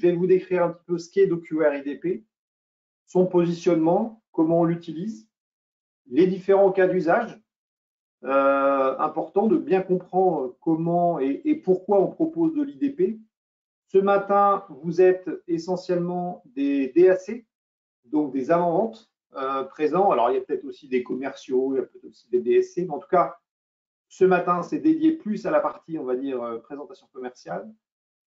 je vais vous décrire un petit peu ce qu'est DocuWare IDP, son positionnement, comment on l'utilise, les différents cas d'usage. Important de bien comprendre comment et pourquoi on propose de l'IDP. Ce matin, vous êtes essentiellement des DAC, donc des avant-ventes présents. Alors, il y a peut-être aussi des commerciaux, il y a peut-être aussi des DSC, mais en tout cas, ce matin, c'est dédié plus à la partie, on va dire, présentation commerciale.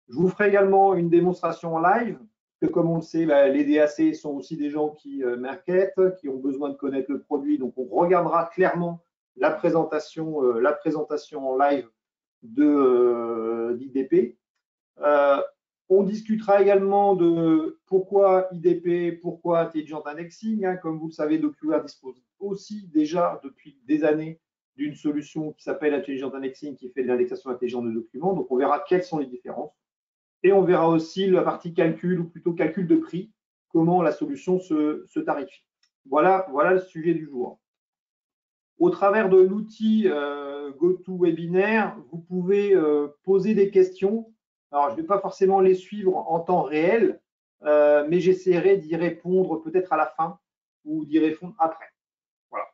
Je vous ferai également une démonstration en live, que comme on le sait, les DAC sont aussi des gens qui marketent, qui ont besoin de connaître le produit. Donc, on regardera clairement la présentation en live d'IDP. On discutera également de pourquoi IDP, pourquoi Intelligent Indexing. Comme vous le savez, DocuWare dispose aussi déjà depuis des années d'une solution qui s'appelle Intelligent Indexing qui fait de l'indexation intelligente de documents. Donc, on verra quelles sont les différences. Et on verra aussi la partie calcul, ou plutôt calcul de prix, comment la solution se tarifie. Voilà le sujet du jour. Au travers de l'outil GoToWebinar, vous pouvez poser des questions. Alors, je ne vais pas forcément les suivre en temps réel, mais j'essaierai d'y répondre peut-être à la fin ou d'y répondre après. Voilà.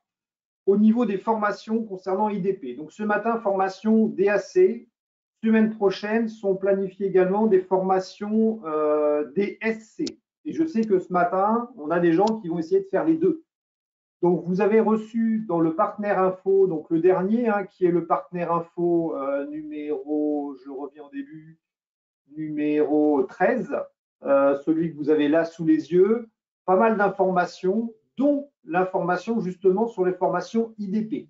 Au niveau des formations concernant IDP, donc ce matin, formation DAC. Semaine prochaine sont planifiées également des formations DSC. Et je sais que ce matin, on a des gens qui vont essayer de faire les deux. Donc, vous avez reçu dans le partenaire info, donc le dernier, qui est le partenaire info numéro, je reviens au début, numéro 13, celui que vous avez là sous les yeux, pas mal d'informations, dont l'information justement sur les formations IDP.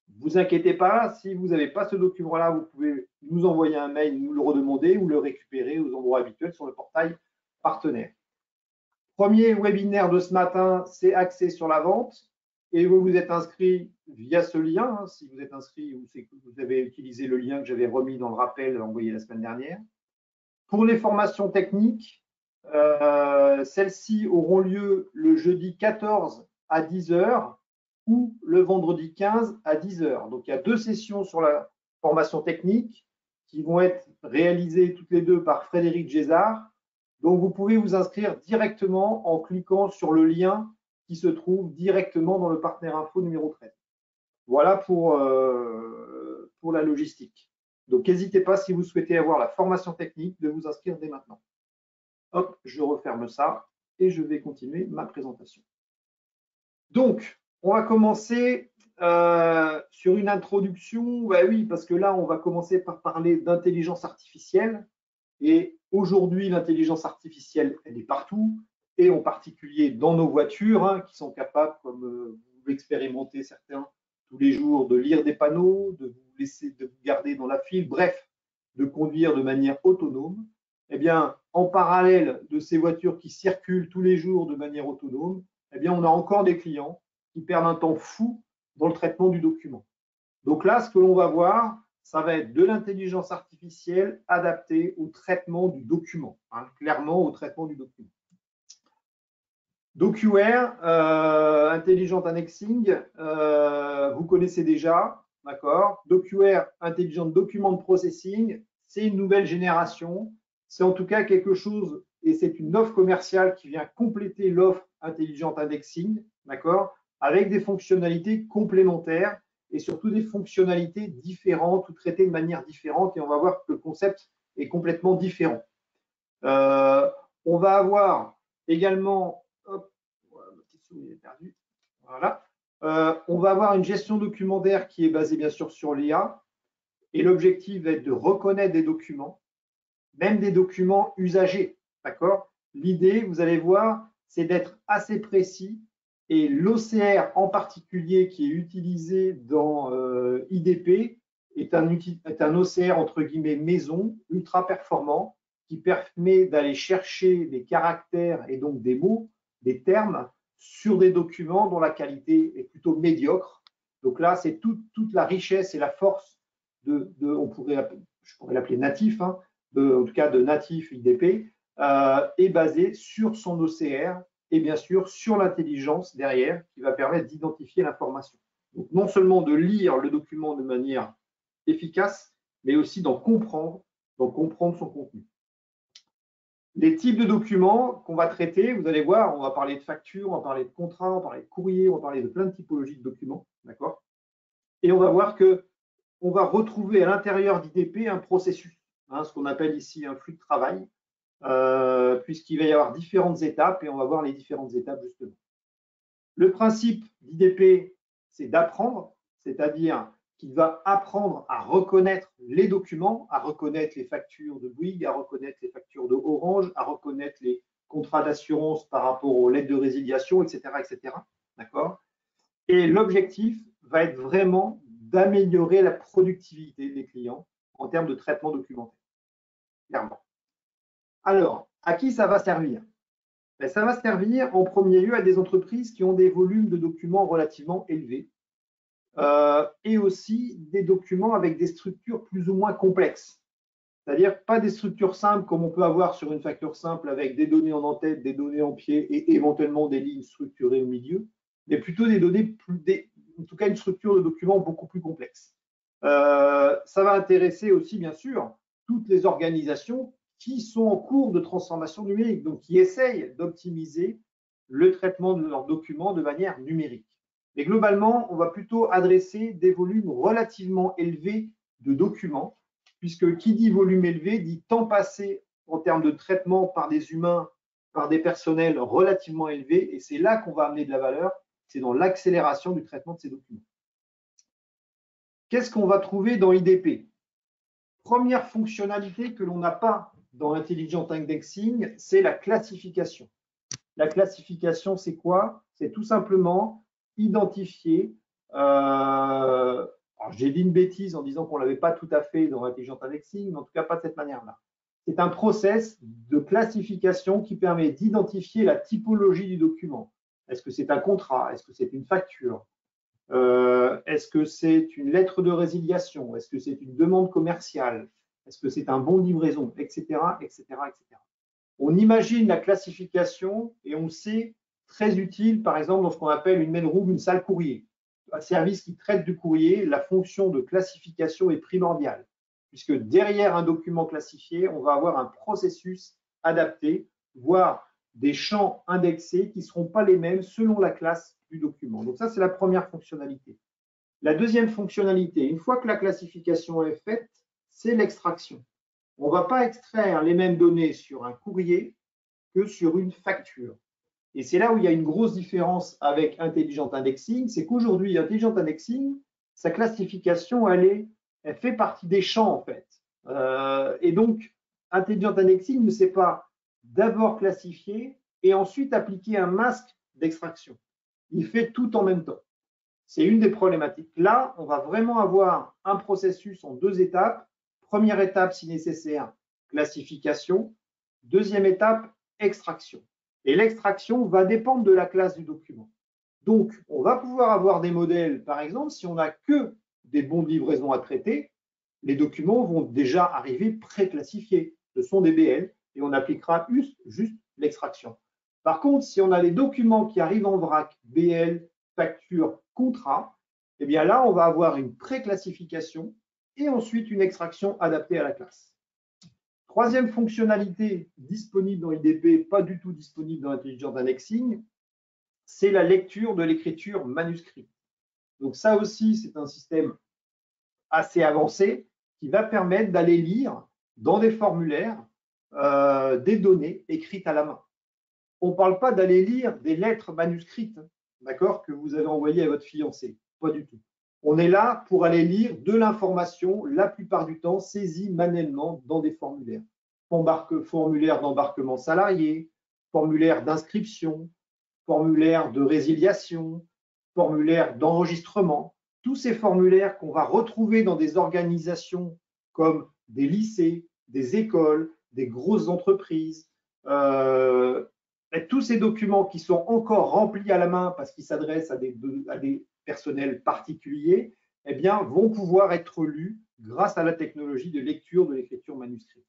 Ne vous inquiétez pas, si vous n'avez pas ce document-là, vous pouvez nous envoyer un mail, nous le redemander ou le récupérer aux endroits habituels sur le portail partenaire. Premier webinaire de ce matin, c'est axé sur la vente et vous vous êtes inscrit via ce lien. Si vous êtes inscrit ou c'est que vous avez utilisé le lien que j'avais remis dans le rappel envoyé la semaine dernière. Pour les formations techniques, celles-ci auront lieu le jeudi 14 à 10 h ou le vendredi 15 à 10 h. Donc, il y a 2 sessions sur la formation technique qui vont être réalisées toutes les deux par Frédéric Gézard. Donc, vous pouvez vous inscrire directement en cliquant sur le lien qui se trouve directement dans le partenaire info numéro 13. Voilà pour la logistique. Donc, n'hésitez pas, si vous souhaitez avoir la formation technique, de vous inscrire dès maintenant. Hop, je referme ça et je vais continuer ma présentation. Donc, on va commencer sur une introduction. Oui, parce que là, on va commencer par parler d'intelligence artificielle. Et aujourd'hui, l'intelligence artificielle, elle est partout, et en particulier dans nos voitures, qui sont capables, comme vous l'expérimentez certains tous les jours, de lire des panneaux, de vous garder dans la file, bref, de conduire de manière autonome. Eh bien, en parallèle de ces voitures qui circulent tous les jours de manière autonome, eh bien, on a encore des clients qui perdent un temps fou dans le traitement du document. Donc là, ce que l'on va voir, ça va être de l'intelligence artificielle adaptée au traitement du document, clairement au traitement du document. DocuWare, Intelligent Indexing, vous connaissez déjà, d'accord. DocuWare, Intelligent Document Processing, c'est une nouvelle génération. C'est en tout cas quelque chose, et c'est une offre commerciale qui vient compléter l'offre Intelligent Indexing, d'accord, avec des fonctionnalités complémentaires et surtout des fonctionnalités différentes ou traitées de manière différente. Et on va voir que le concept est complètement différent. On va avoir également, hop, ma petite souris est perdue. Voilà. On va avoir une gestion documentaire qui est basée bien sûr sur l'IA. Et l'objectif va être de reconnaître des documents, même des documents usagés. D'accord? L'idée, vous allez voir, c'est d'être assez précis. Et l'OCR en particulier qui est utilisé dans IDP est un OCR entre guillemets maison, ultra performant, qui permet d'aller chercher des caractères et donc des mots, des termes sur des documents dont la qualité est plutôt médiocre. Donc là, c'est toute la richesse et la force je pourrais l'appeler natif, en tout cas de natif IDP, est basée sur son OCR et bien sûr sur l'intelligence derrière qui va permettre d'identifier l'information. Donc non seulement de lire le document de manière efficace, mais aussi d'en comprendre son contenu. Les types de documents qu'on va traiter, vous allez voir, on va parler de factures, on va parler de contrats, on va parler de courrier, on va parler de plein de typologies de documents, d'accord? Et on va voir qu'on va retrouver à l'intérieur d'IDP un processus, hein, ce qu'on appelle ici un flux de travail, puisqu'il va y avoir différentes étapes et on va voir les différentes étapes justement. Le principe d'IDP, c'est d'apprendre, c'est-à-dire qu'il va apprendre à reconnaître les documents, à reconnaître les factures de Bouygues, à reconnaître les factures de Orange, à reconnaître les contrats d'assurance par rapport aux lettres de résiliation, etc., etc. D'accord? Et l'objectif va être vraiment d'améliorer la productivité des clients en termes de traitement documentaire, clairement. Alors, à qui ça va servir? Ben, ça va servir en premier lieu à des entreprises qui ont des volumes de documents relativement élevés et aussi des documents avec des structures plus ou moins complexes. C'est-à-dire pas des structures simples comme on peut avoir sur une facture simple avec des données en en-tête, des données en pied et éventuellement des lignes structurées au milieu, mais plutôt des données, en tout cas une structure de document beaucoup plus complexe. Ça va intéresser aussi, bien sûr, toutes les organisations qui sont en cours de transformation numérique, donc qui essayent d'optimiser le traitement de leurs documents de manière numérique. Mais globalement, on va plutôt adresser des volumes relativement élevés de documents, puisque qui dit volume élevé dit temps passé en termes de traitement par des humains, par des personnels relativement élevés, et c'est là qu'on va amener de la valeur, c'est dans l'accélération du traitement de ces documents. Qu'est-ce qu'on va trouver dans IDP? Première fonctionnalité que l'on n'a pas dans Intelligent Indexing, c'est la classification. La classification, c'est quoi? C'est tout simplement identifier. J'ai dit une bêtise en disant qu'on ne l'avait pas tout à fait dans Intelligent Indexing, mais en tout cas pas de cette manière-là. C'est un process de classification qui permet d'identifier la typologie du document. Est-ce que c'est un contrat? Est-ce que c'est une facture? Est-ce que c'est une lettre de résiliation? Est-ce que c'est une demande commerciale? Est-ce que c'est un bon de livraison? Etc., etc., etc. On imagine la classification et on sait très utile, par exemple, dans ce qu'on appelle une mail room, une salle courrier. Un service qui traite du courrier, la fonction de classification est primordiale, puisque derrière un document classifié, on va avoir un processus adapté, voire des champs indexés qui ne seront pas les mêmes selon la classe du document. Donc ça, c'est la première fonctionnalité. La deuxième fonctionnalité, une fois que la classification est faite, c'est l'extraction. On ne va pas extraire les mêmes données sur un courrier que sur une facture. Et c'est là où il y a une grosse différence avec Intelligent Indexing, c'est qu'aujourd'hui, Intelligent Indexing, sa classification, elle fait partie des champs en fait. Et donc, Intelligent Indexing ne sait pas d'abord classifier et ensuite appliquer un masque d'extraction. Il fait tout en même temps. C'est une des problématiques. Là, on va vraiment avoir un processus en deux étapes. Première étape, si nécessaire, classification. Deuxième étape, extraction. Et l'extraction va dépendre de la classe du document. Donc, on va pouvoir avoir des modèles, par exemple, si on n'a que des bons de livraison à traiter, les documents vont déjà arriver pré-classifiés. Ce sont des BL et on appliquera juste l'extraction. Par contre, si on a les documents qui arrivent en vrac, BL, facture, contrat, eh bien là, on va avoir une pré-classification et ensuite une extraction adaptée à la classe. Troisième fonctionnalité disponible dans IDP, pas du tout disponible dans Intelligent Indexing, c'est la lecture de l'écriture manuscrite. Donc ça aussi, c'est un système assez avancé qui va permettre d'aller lire dans des formulaires des données écrites à la main. On ne parle pas d'aller lire des lettres manuscrites, d'accord, que vous avez envoyées à votre fiancé. Pas du tout. On est là pour aller lire de l'information, la plupart du temps saisie manuellement dans des formulaires. Formulaire d'embarquement salarié, formulaire d'inscription, formulaire de résiliation, formulaire d'enregistrement. Tous ces formulaires qu'on va retrouver dans des organisations comme des lycées, des écoles, des grosses entreprises, tous ces documents qui sont encore remplis à la main parce qu'ils s'adressent à des personnels particuliers, eh bien, vont pouvoir être lus grâce à la technologie de lecture de l'écriture manuscrite.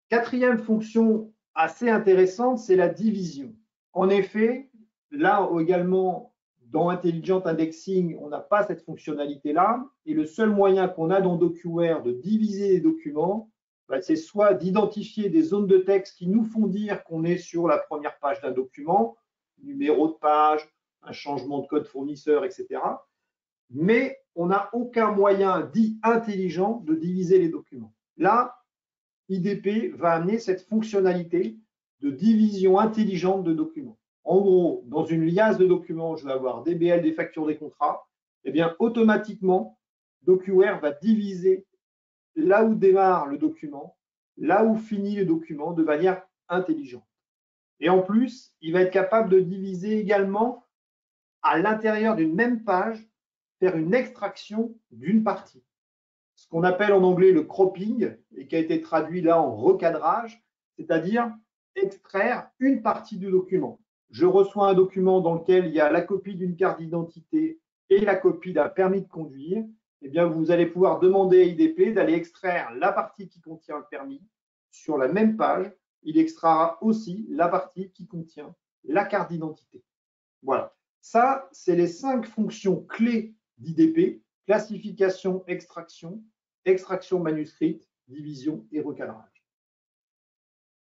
Quatrième fonction assez intéressante, c'est la division. En effet, là également, dans Intelligent Indexing, on n'a pas cette fonctionnalité-là. Et le seul moyen qu'on a dans DocuWare de diviser les documents, c'est soit d'identifier des zones de texte qui nous font dire qu'on est sur la première page d'un document, numéro de page, un changement de code fournisseur, etc. Mais on n'a aucun moyen dit intelligent de diviser les documents. Là, IDP va amener cette fonctionnalité de division intelligente de documents. En gros, dans une liasse de documents, je vais avoir DBL, des factures, des contrats. Eh bien, automatiquement, DocuWare va diviser là où démarre le document, là où finit le document de manière intelligente. Et en plus, il va être capable de diviser également à l'intérieur d'une même page, faire une extraction d'une partie. Ce qu'on appelle en anglais le cropping, et qui a été traduit là en recadrage, c'est-à-dire extraire une partie du document. Je reçois un document dans lequel il y a la copie d'une carte d'identité et la copie d'un permis de conduire. Eh bien, vous allez pouvoir demander à IDP d'aller extraire la partie qui contient le permis. Sur la même page, il extraira aussi la partie qui contient la carte d'identité. Voilà. Ça, c'est les 5 fonctions clés d'IDP: classification, extraction, extraction manuscrite, division et recadrage.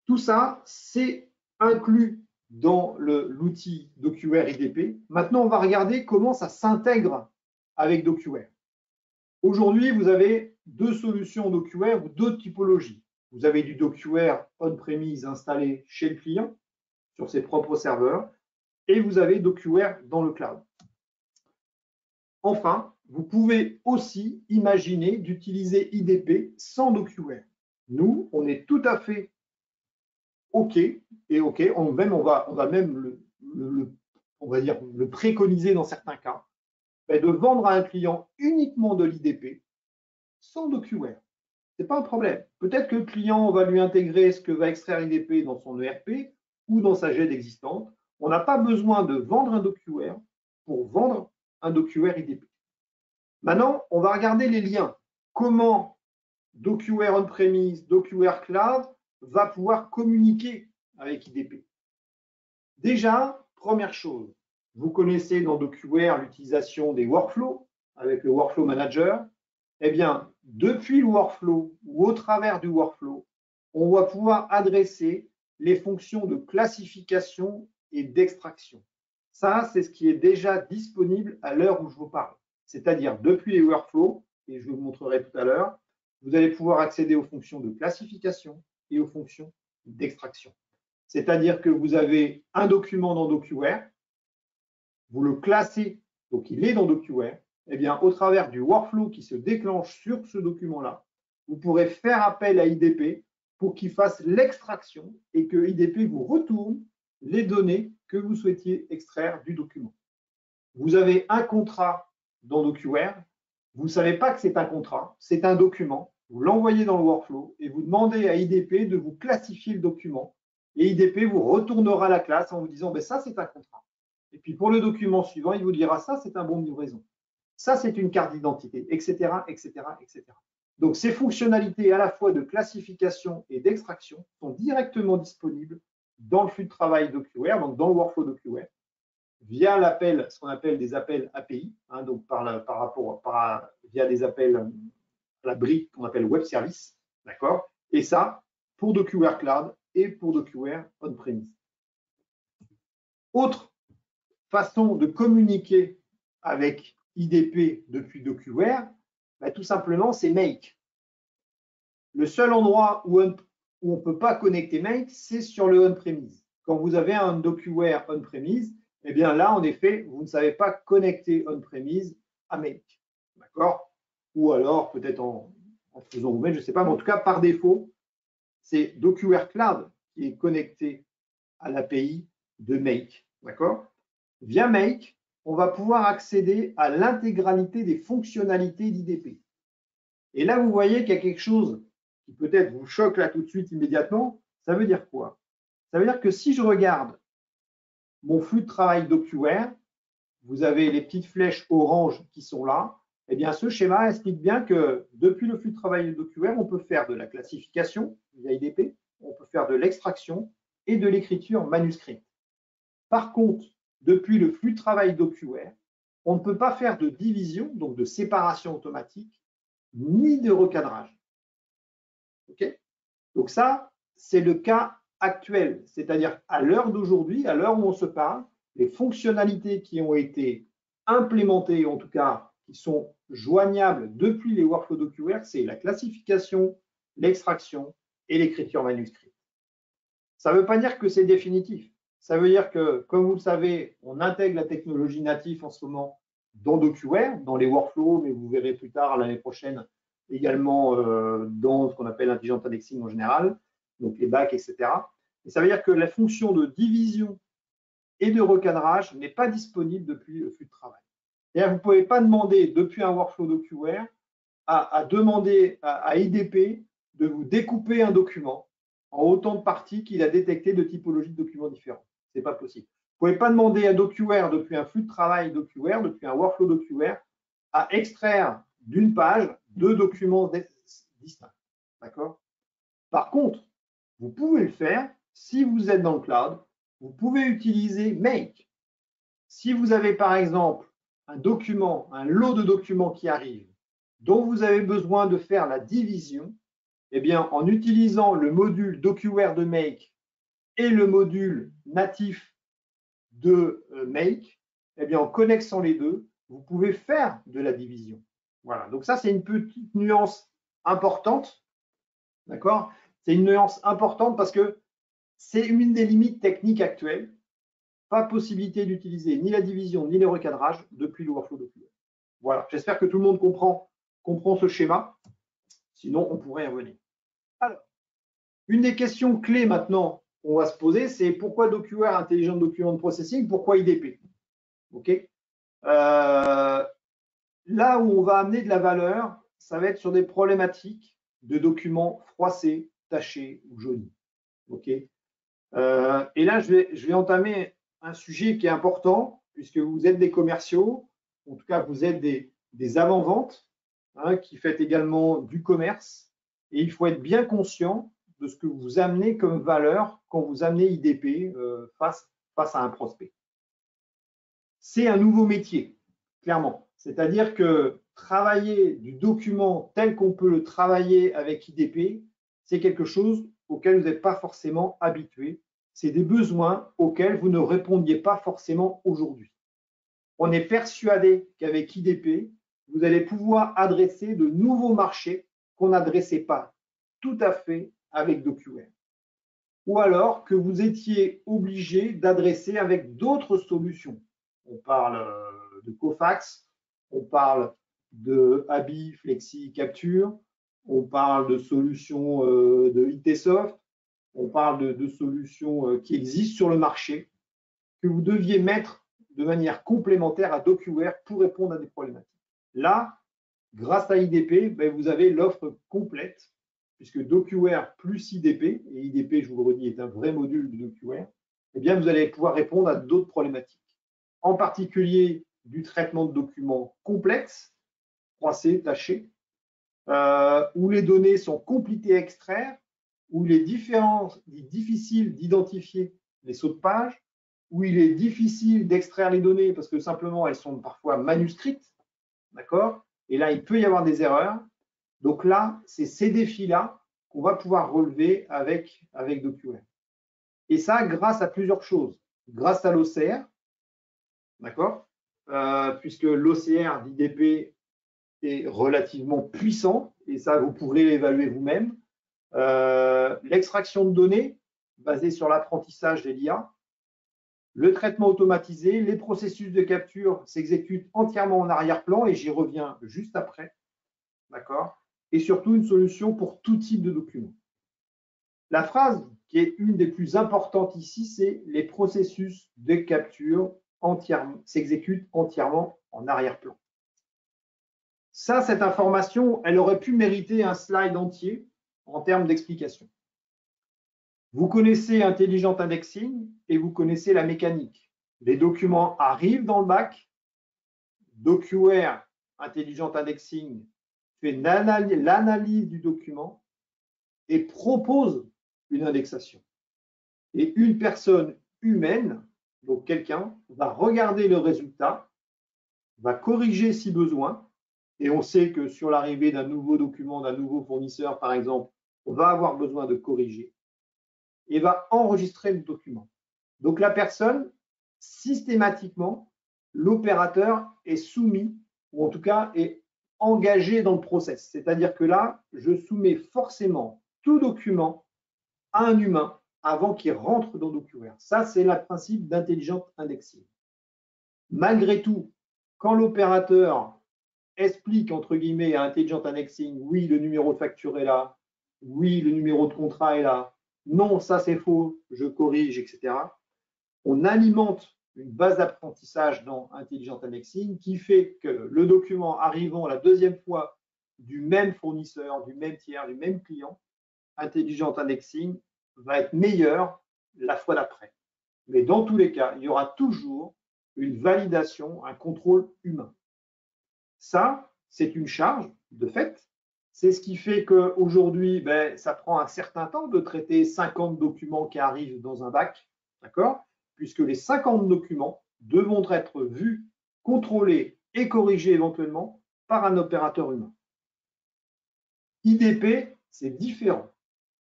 Tout ça, c'est inclus dans l'outil DocuWare IDP. Maintenant, on va regarder comment ça s'intègre avec DocuWare. Aujourd'hui, vous avez 2 solutions DocuWare ou 2 typologies. Vous avez du DocuWare on-premise installé chez le client sur ses propres serveurs, et vous avez DocuWare dans le cloud. Enfin, vous pouvez aussi imaginer d'utiliser IDP sans DocuWare. Nous, on est tout à fait OK, et OK, on va même on va dire, le préconiser dans certains cas, de vendre à un client uniquement de l'IDP sans DocuWare. Ce n'est pas un problème. Peut-être que le client va lui intégrer ce que va extraire IDP dans son ERP ou dans sa GED existante. On n'a pas besoin de vendre un DocuWare pour vendre un DocuWare IDP. Maintenant, on va regarder les liens. Comment DocuWare on-premise, DocuWare cloud va pouvoir communiquer avec IDP. Déjà, première chose, vous connaissez dans DocuWare l'utilisation des workflows avec le Workflow Manager. Eh bien, depuis le workflow ou au travers du workflow, on va pouvoir adresser les fonctions de classification et d'extraction. Ça, c'est ce qui est déjà disponible à l'heure où je vous parle. C'est-à-dire, depuis les workflows, et je vous montrerai tout à l'heure, vous allez pouvoir accéder aux fonctions de classification et aux fonctions d'extraction. C'est-à-dire que vous avez un document dans DocuWare, vous le classez, donc il est dans DocuWare, eh bien, au travers du workflow qui se déclenche sur ce document-là, vous pourrez faire appel à IDP pour qu'il fasse l'extraction et que IDP vous retourne les données que vous souhaitiez extraire du document. Vous avez un contrat dans DocuWare, vous ne savez pas que c'est un contrat, c'est un document, vous l'envoyez dans le workflow et vous demandez à IDP de vous classifier le document et IDP vous retournera la classe en vous disant ça c'est un contrat. Et puis pour le document suivant, il vous dira ça c'est un bon de livraison. Ça, c'est une carte d'identité, etc., etc., etc. Donc, ces fonctionnalités à la fois de classification et d'extraction sont directement disponibles dans le flux de travail DocuWare, donc dans le workflow DocuWare, via l'appel, ce qu'on appelle des appels API, donc via des appels à la brique qu'on appelle Web Service, d'accord? Et ça, pour DocuWare Cloud et pour DocuWare On-Premise. Autre façon de communiquer avec IDP depuis DocuWare, tout simplement, c'est Make. Le seul endroit où on ne peut pas connecter Make, c'est sur le on-premise. Quand vous avez un DocuWare on-premise, eh bien là, en effet, vous ne savez pas connecter on-premise à Make. D'accord? Ou alors, peut-être en faisant vous-même, je ne sais pas, mais en tout cas, par défaut, c'est DocuWare Cloud qui est connecté à l'API de Make. D'accord? Via Make, on va pouvoir accéder à l'intégralité des fonctionnalités d'IDP. Et là, vous voyez qu'il y a quelque chose qui peut-être vous choque là tout de suite immédiatement. Ça veut dire quoi? Ça veut dire que si je regarde mon flux de travail DocuWare, vous avez les petites flèches orange qui sont là. Eh bien, ce schéma explique bien que depuis le flux de travail de DocuWare, on peut faire de la classification via IDP, on peut faire de l'extraction et de l'écriture manuscrite. Par contre, depuis le flux de travail DocuWare, on ne peut pas faire de division, donc de séparation automatique, ni de recadrage. Okay? Donc ça, c'est le cas actuel, c'est-à-dire à l'heure d'aujourd'hui, à l'heure où on se parle, les fonctionnalités qui ont été implémentées, en tout cas qui sont joignables depuis les workflows DocuWare, c'est la classification, l'extraction et l'écriture manuscrite. Ça ne veut pas dire que c'est définitif. Ça veut dire que, comme vous le savez, on intègre la technologie native en ce moment dans DocuWare, dans les workflows, mais vous verrez plus tard l'année prochaine également dans ce qu'on appelle l'intelligent indexing en général, donc les bacs, etc. Et ça veut dire que la fonction de division et de recadrage n'est pas disponible depuis le flux de travail. Vous ne pouvez pas demander depuis un workflow DocuWare à demander à IDP de vous découper un document en autant de parties qu'il a détecté de typologies de documents différents. Ce n'est pas possible. Vous ne pouvez pas demander à DocuWare, depuis un flux de travail DocuWare, depuis un workflow DocuWare, à extraire d'une page deux documents distincts. D'accord? Par contre, vous pouvez le faire si vous êtes dans le cloud. Vous pouvez utiliser Make. Si vous avez par exemple un document, un lot de documents qui arrive, dont vous avez besoin de faire la division, eh bien, en utilisant le module DocuWare de Make et le module natif de Make, eh bien, en connectant les deux, vous pouvez faire de la division. Voilà, donc ça, c'est une petite nuance importante. D'accord? C'est une nuance importante parce que c'est une des limites techniques actuelles. Pas possibilité d'utiliser ni la division ni le recadrage depuis le workflow DocuWare. Voilà, j'espère que tout le monde comprend ce schéma. Sinon, on pourrait y revenir. Alors, une des questions clés maintenant qu'on va se poser, c'est pourquoi DocuWare Intelligent Document Processing, pourquoi IDP? OK. Là où on va amener de la valeur, ça va être sur des problématiques de documents froissés, tachés ou jaunis. OK. Et là, je vais entamer un sujet qui est important, puisque vous êtes des commerciaux, en tout cas, vous êtes des avant-ventes, hein, qui faites également du commerce, et il faut être bien conscient de ce que vous amenez comme valeur quand vous amenez IDP face à un prospect. C'est un nouveau métier, clairement. C'est-à-dire que travailler du document tel qu'on peut le travailler avec IDP, c'est quelque chose auquel vous n'êtes pas forcément habitué. C'est des besoins auxquels vous ne répondiez pas forcément aujourd'hui. On est persuadé qu'avec IDP, vous allez pouvoir adresser de nouveaux marchés qu'on n'adressait pas tout à fait avec DocuWare. Ou alors que vous étiez obligé d'adresser avec d'autres solutions. On parle de Cofax, on parle de Abi Flexi Capture, on parle de solutions de ITsoft, on parle de solutions qui existent sur le marché, que vous deviez mettre de manière complémentaire à DocuWare pour répondre à des problématiques. Là, grâce à IDP, vous avez l'offre complète, puisque DocuWare plus IDP, et IDP, je vous le redis, est un vrai module de DocuWare, eh bien, vous allez pouvoir répondre à d'autres problématiques, en particulier du traitement de documents complexes, froissés, tachés, où les données sont compliquées à extraire, où il est difficile d'identifier les sauts de page, où il est difficile d'extraire les données parce que simplement elles sont parfois manuscrites, d'accord? Et là, il peut y avoir des erreurs. Donc là, c'est ces défis-là qu'on va pouvoir relever avec DocuWare. Et ça, grâce à plusieurs choses. Grâce à l'OCR, d'accord? Puisque l'OCR d'IDP est relativement puissant, et ça, vous pourrez l'évaluer vous-même. L'extraction de données basée sur l'apprentissage des l'IA, le traitement automatisé, les processus de capture s'exécutent entièrement en arrière-plan et j'y reviens juste après, d'accord? Et surtout une solution pour tout type de document. La phrase qui est une des plus importantes ici, c'est les processus de capture s'exécutent entièrement en arrière-plan. Ça, cette information, elle aurait pu mériter un slide entier en termes d'explication. Vous connaissez Intelligent Indexing et vous connaissez la mécanique. Les documents arrivent dans le bac. DocuWare Intelligent Indexing fait l'analyse du document et propose une indexation. Et une personne humaine, donc quelqu'un, va regarder le résultat, va corriger si besoin. Et on sait que sur l'arrivée d'un nouveau document, d'un nouveau fournisseur, par exemple, on va avoir besoin de corriger et va enregistrer le document. Donc la personne, systématiquement, l'opérateur est soumis, ou en tout cas est engagé dans le process. C'est-à-dire que là, je soumets forcément tout document à un humain avant qu'il rentre dans DocuWare. Ça, c'est le principe d'intelligent indexing. Malgré tout, quand l'opérateur explique, entre guillemets, à Intelligent Indexing, oui, le numéro de facture est là, oui, le numéro de contrat est là, non, ça c'est faux, je corrige, etc. On alimente une base d'apprentissage dans Intelligent Indexing qui fait que le document arrivant la deuxième fois du même fournisseur, du même tiers, du même client, Intelligent Indexing va être meilleur la fois d'après. Mais dans tous les cas, il y aura toujours une validation, un contrôle humain. Ça, c'est une charge de fait. C'est ce qui fait qu'aujourd'hui, ça prend un certain temps de traiter 50 documents qui arrivent dans un bac, d'accord? Puisque les 50 documents devront être vus, contrôlés et corrigés éventuellement par un opérateur humain. IDP, c'est différent.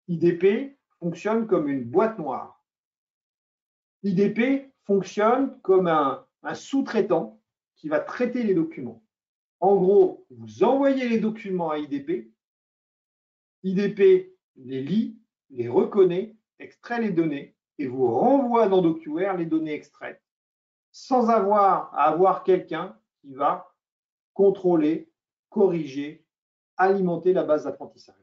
IDP fonctionne comme une boîte noire. IDP fonctionne comme un sous-traitant qui va traiter les documents. En gros, vous envoyez les documents à IDP, IDP les lit, les reconnaît, extrait les données et vous renvoie dans DocuWare les données extraites, sans avoir à avoir quelqu'un qui va contrôler, corriger, alimenter la base d'apprentissage.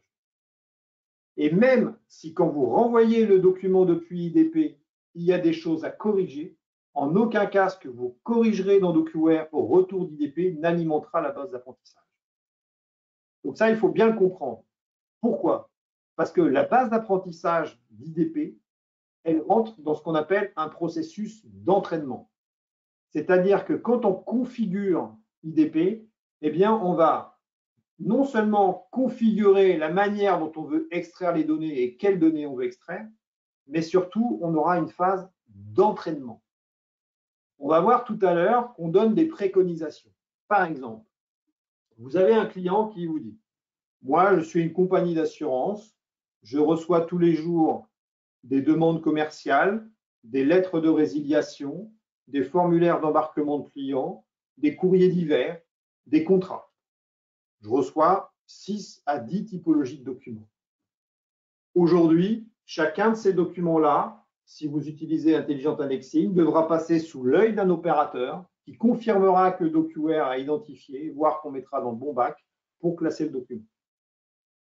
Et même si quand vous renvoyez le document depuis IDP, il y a des choses à corriger, en aucun cas ce que vous corrigerez dans DocuWare au retour d'IDP n'alimentera la base d'apprentissage. Donc ça, il faut bien le comprendre. Pourquoi? Parce que la base d'apprentissage d'IDP, elle rentre dans ce qu'on appelle un processus d'entraînement. C'est-à-dire que quand on configure IDP, eh bien, on va non seulement configurer la manière dont on veut extraire les données et quelles données on veut extraire, mais surtout, on aura une phase d'entraînement. On va voir tout à l'heure qu'on donne des préconisations. Par exemple, vous avez un client qui vous dit « Moi, je suis une compagnie d'assurance, je reçois tous les jours des demandes commerciales, des lettres de résiliation, des formulaires d'embarquement de clients, des courriers divers, des contrats. Je reçois 6 à 10 typologies de documents. Aujourd'hui, chacun de ces documents-là, si vous utilisez Intelligent Indexing, devra passer sous l'œil d'un opérateur qui confirmera que DocuWare a identifié, voire qu'on mettra dans le bon bac pour classer le document.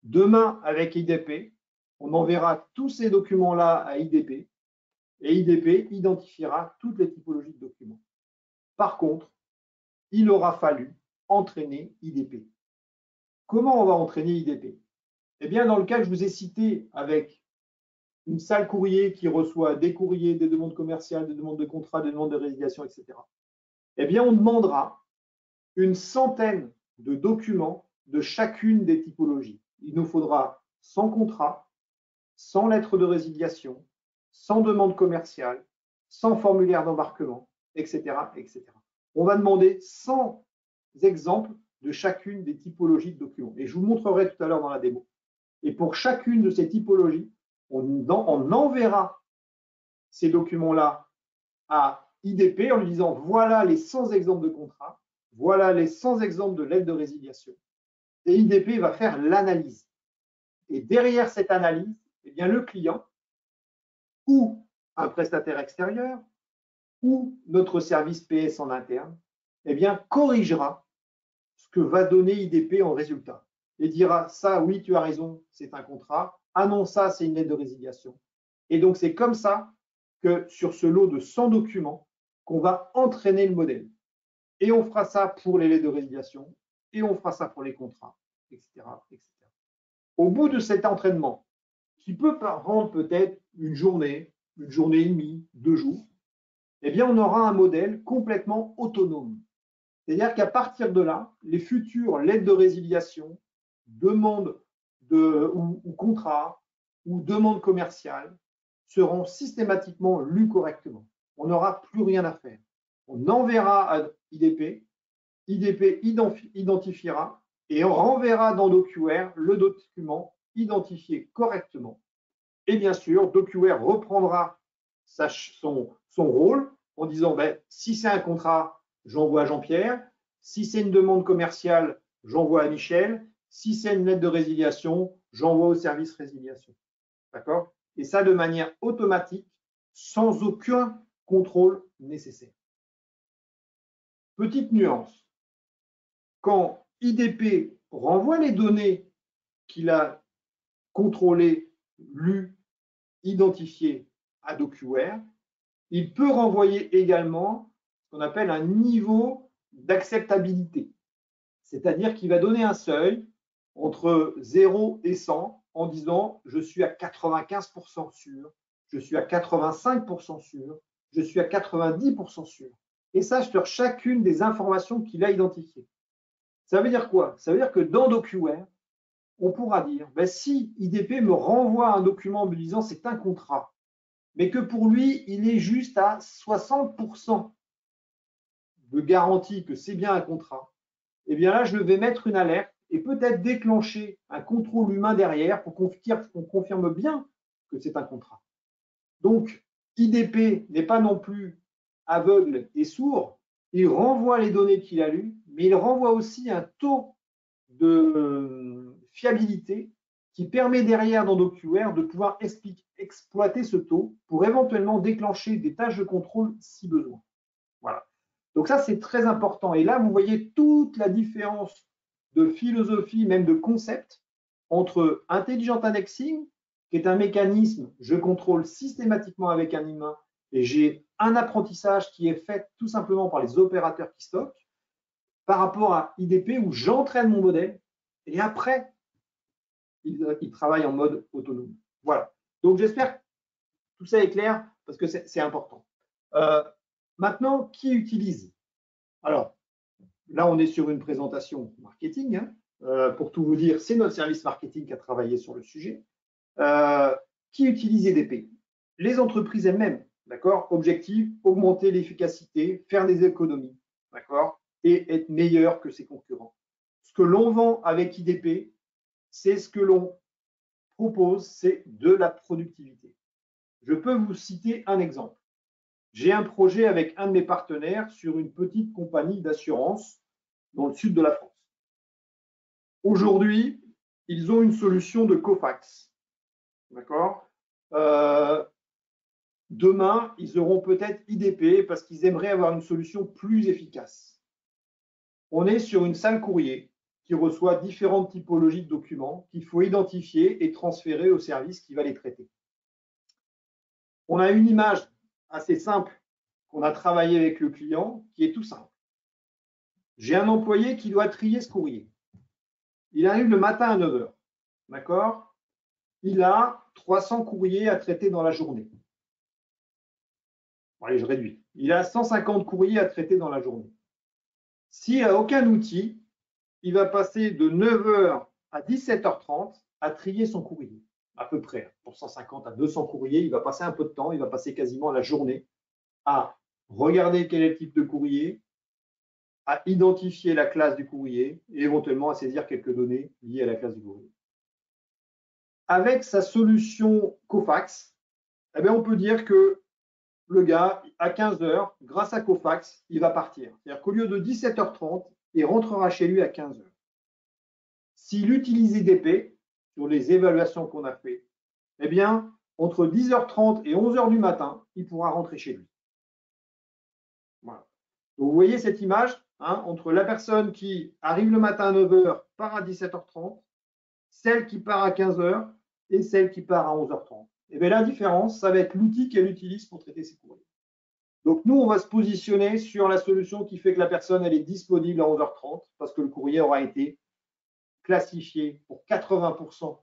Demain, avec IDP, on enverra tous ces documents-là à IDP et IDP identifiera toutes les typologies de documents. Par contre, il aura fallu entraîner IDP. Comment on va entraîner IDP? Eh bien, dans le cas que je vous ai cité avec une salle courrier qui reçoit des courriers, des demandes commerciales, des demandes de contrat, des demandes de résiliation, etc., eh bien, on demandera une centaine de documents de chacune des typologies. Il nous faudra 100 contrats, 100 lettres de résiliation, 100 demandes commerciales, 100 formulaires d'embarquement, etc., etc. On va demander 100 exemples de chacune des typologies de documents. Et je vous montrerai tout à l'heure dans la démo. Et pour chacune de ces typologies, on enverra ces documents-là à IDP en lui disant voilà les 100 exemples de contrats, voilà les 100 exemples de lettres de résiliation. Et IDP va faire l'analyse. Et derrière cette analyse, eh bien, le client ou un prestataire extérieur ou notre service PS en interne eh bien, corrigera ce que va donner IDP en résultat et dira ça, oui, tu as raison, c'est un contrat. Ah non, ça, c'est une lettre de résiliation. Et donc, c'est comme ça que sur ce lot de 100 documents, qu'on va entraîner le modèle. Et on fera ça pour les lettres de résiliation, et on fera ça pour les contrats, etc., etc. Au bout de cet entraînement, qui peut prendre peut-être une journée et demie, 2 jours, eh bien, on aura un modèle complètement autonome. C'est-à-dire qu'à partir de là, les futures lettres de résiliation, demandes ou contrats ou demandes commerciales seront systématiquement lues correctement. On n'aura plus rien à faire. On enverra à IDP, IDP identifiera et on renverra dans DocuWare le document identifiés correctement. Et bien sûr, DocuWare reprendra son rôle en disant, ben, si c'est un contrat, j'envoie à Jean-Pierre. Si c'est une demande commerciale, j'envoie à Michel. Si c'est une lettre de résiliation, j'envoie au service résiliation. D'accord? Et ça de manière automatique, sans aucun contrôle nécessaire. Petite nuance. Quand IDP renvoie les données qu'il a contrôlées, lues, identifiées à DocuWare, il peut renvoyer également ce qu'on appelle un niveau d'acceptabilité. C'est-à-dire qu'il va donner un seuil entre 0 et 100 en disant je suis à 95% sûr, je suis à 85% sûr, je suis à 90% sûr. Et ça sur chacune des informations qu'il a identifiées. Ça veut dire quoi? Ça veut dire que dans DocuWare, on pourra dire ben, si IDP me renvoie un document en me disant c'est un contrat, mais que pour lui, il est juste à 60% de garantie que c'est bien un contrat, eh bien là, je vais mettre une alerte et peut-être déclencher un contrôle humain derrière pour qu'on confirme bien que c'est un contrat. Donc, IDP n'est pas non plus aveugle et sourd, il renvoie les données qu'il a lues, mais il renvoie aussi un taux de fiabilité qui permet derrière dans DocuWare de pouvoir exploiter ce taux pour éventuellement déclencher des tâches de contrôle si besoin. Voilà. Donc ça, c'est très important. Et là, vous voyez toute la différence de philosophie, même de concept, entre Intelligent Indexing, qui est un mécanisme, je contrôle systématiquement avec un humain, et j'ai un apprentissage qui est fait tout simplement par les opérateurs qui stockent, par rapport à IDP où j'entraîne mon modèle, et après, il travaille en mode autonome. Voilà. Donc j'espère que tout ça est clair, parce que c'est important. Maintenant, qui utilise? Alors, là, on est sur une présentation marketing. Pour tout vous dire, c'est notre service marketing qui a travaillé sur le sujet. Qui utilise IDP? Les entreprises elles-mêmes, d'accord? Objectif, augmenter l'efficacité, faire des économies, d'accord? Et être meilleur que ses concurrents. Ce que l'on vend avec IDP, c'est ce que l'on propose, c'est de la productivité. Je peux vous citer un exemple. J'ai un projet avec un de mes partenaires sur une petite compagnie d'assurance dans le sud de la France. Aujourd'hui, ils ont une solution de Cofax. D'accord? Demain, ils auront peut-être IDP parce qu'ils aimeraient avoir une solution plus efficace. On est sur une salle courrier qui reçoit différentes typologies de documents qu'il faut identifier et transférer au service qui va les traiter. On a une image assez simple qu'on a travaillé avec le client qui est tout simple. J'ai un employé qui doit trier ce courrier. Il arrive le matin à 9 h. D'accord? Il a 300 courriers à traiter dans la journée. Bon, allez, je réduis. Il a 150 courriers à traiter dans la journée. S'il n'a aucun outil, il va passer de 9 h à 17 h 30 à trier son courrier, à peu près. Pour 150 à 200 courriers, il va passer un peu de temps, il va passer quasiment la journée à regarder quel est le type de courrier, à identifier la classe du courrier et éventuellement à saisir quelques données liées à la classe du courrier. Avec sa solution Cofax, eh bien, on peut dire que le gars, à 15 h, grâce à Cofax, il va partir. C'est-à-dire qu'au lieu de 17 h 30, il rentrera chez lui à 15 h. S'il utilise IDP, sur les évaluations qu'on a fait, eh bien, entre 10 h 30 et 11 h du matin, il pourra rentrer chez lui. Voilà. Donc, vous voyez cette image entre la personne qui arrive le matin à 9 h, part à 17 h 30, celle qui part à 15 h et celle qui part à 11 h 30. Et bien, la différence, ça va être l'outil qu'elle utilise pour traiter ses courriers. Donc, nous, on va se positionner sur la solution qui fait que la personne elle est disponible à 11 h 30 parce que le courrier aura été classifié pour 80%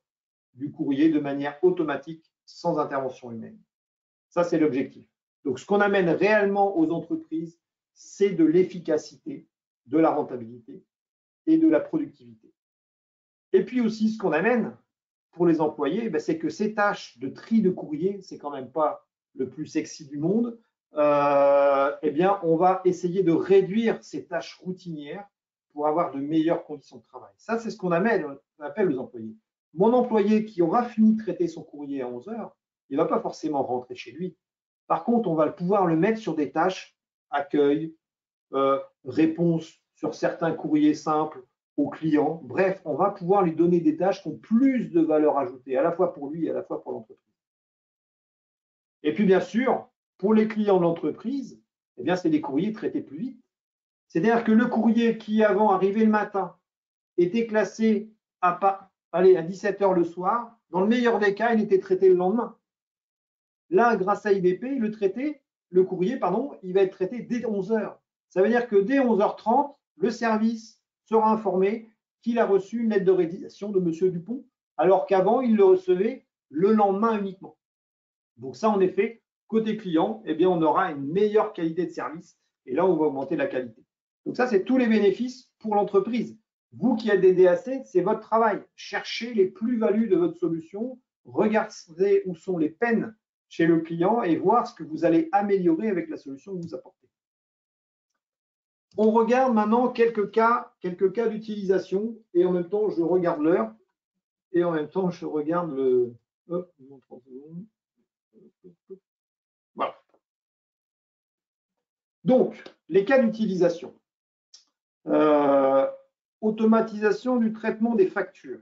du courrier de manière automatique sans intervention humaine. Ça, c'est l'objectif. Donc, ce qu'on amène réellement aux entreprises, c'est de l'efficacité, de la rentabilité et de la productivité. Et puis aussi, ce qu'on amène pour les employés, c'est que ces tâches de tri de courrier, c'est quand même pas le plus sexy du monde. Eh bien, on va essayer de réduire ces tâches routinières pour avoir de meilleures conditions de travail. Ça, c'est ce qu'on appelle aux employés. mon employé qui aura fini de traiter son courrier à 11 heures, il ne va pas forcément rentrer chez lui. Par contre, on va pouvoir le mettre sur des tâches, accueil, réponse sur certains courriers simples aux clients. Bref, on va pouvoir lui donner des tâches qui ont plus de valeur ajoutée, à la fois pour lui et à la fois pour l'entreprise. Et puis, bien sûr, pour les clients de l'entreprise, eh bien, c'est des courriers traités plus vite. C'est-à-dire que le courrier qui, avant, arrivait le matin, était classé à 17 heures le soir, dans le meilleur des cas, il était traité le lendemain. Là, grâce à IDP, le courrier, il va être traité dès 11 heures. Ça veut dire que dès 11h30, le service sera informé qu'il a reçu une lettre de réalisation de M. Dupont, alors qu'avant, il le recevait le lendemain uniquement. Donc ça, en effet, côté client, eh bien, on aura une meilleure qualité de service et là, on va augmenter la qualité. Donc ça, c'est tous les bénéfices pour l'entreprise. Vous qui êtes des DAC, c'est votre travail. Cherchez les plus-values de votre solution, regardez où sont les peines chez le client et voir ce que vous allez améliorer avec la solution que vous apportez. On regarde maintenant quelques cas d'utilisation et en même temps, je regarde l'heure et en même temps, je regarde le… Hop, 30 secondes. Voilà. Donc, les cas d'utilisation. Automatisation du traitement des factures.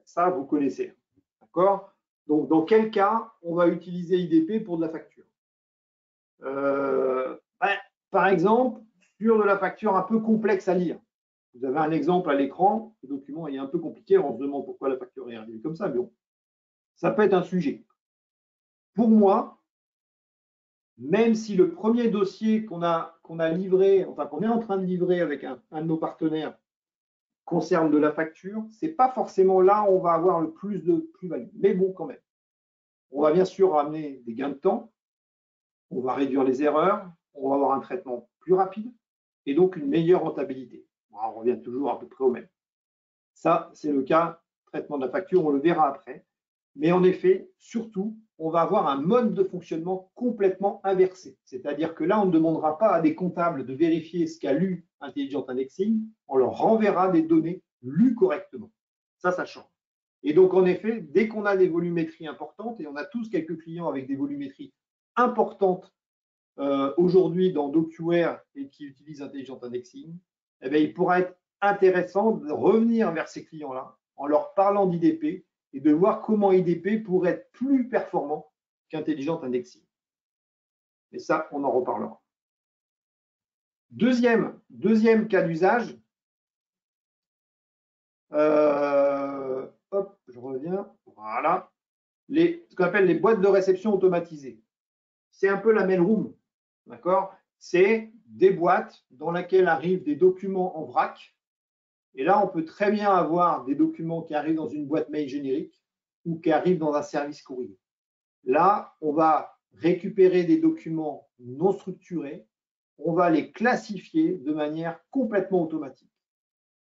Ça, vous connaissez. D'accord? Donc, dans quel cas on va utiliser IDP pour de la facture? Par exemple, sur de la facture un peu complexe à lire. Vous avez un exemple à l'écran, le document est un peu compliqué, on se demande pourquoi la facture est arrivée comme ça, mais bon, ça peut être un sujet. Pour moi, même si le premier dossier qu'on a livré, enfin qu'on est en train de livrer avec un de nos partenaires, concerne de la facture, ce n'est pas forcément là où on va avoir le plus de plus-value. Mais bon, quand même. On va bien sûr ramener des gains de temps, on va réduire les erreurs, on va avoir un traitement plus rapide et donc une meilleure rentabilité. On revient toujours à peu près au même. Ça, c'est le cas traitement de la facture, on le verra après. Mais en effet, surtout, on va avoir un mode de fonctionnement complètement inversé. C'est-à-dire que là, on ne demandera pas à des comptables de vérifier ce qu'a lu Intelligent Indexing, on leur renverra des données lues correctement. Ça change. Et donc, en effet, dès qu'on a des volumétries importantes, et on a tous quelques clients avec des volumétries importantes aujourd'hui dans DocuWare et qui utilisent Intelligent Indexing, eh bien, il pourra être intéressant de revenir vers ces clients-là en leur parlant d'IDP et de voir comment IDP pourrait être plus performant qu'Intelligent Indexing. Et ça, on en reparlera. Deuxième cas d'usage. Hop, je reviens. Voilà. Ce qu'on appelle les boîtes de réception automatisées. C'est un peu la mailroom. D'accord? C'est des boîtes dans lesquelles arrivent des documents en vrac. Et là, on peut très bien avoir des documents qui arrivent dans une boîte mail générique ou qui arrivent dans un service courrier. Là, on va récupérer des documents non structurés, on va les classifier de manière complètement automatique.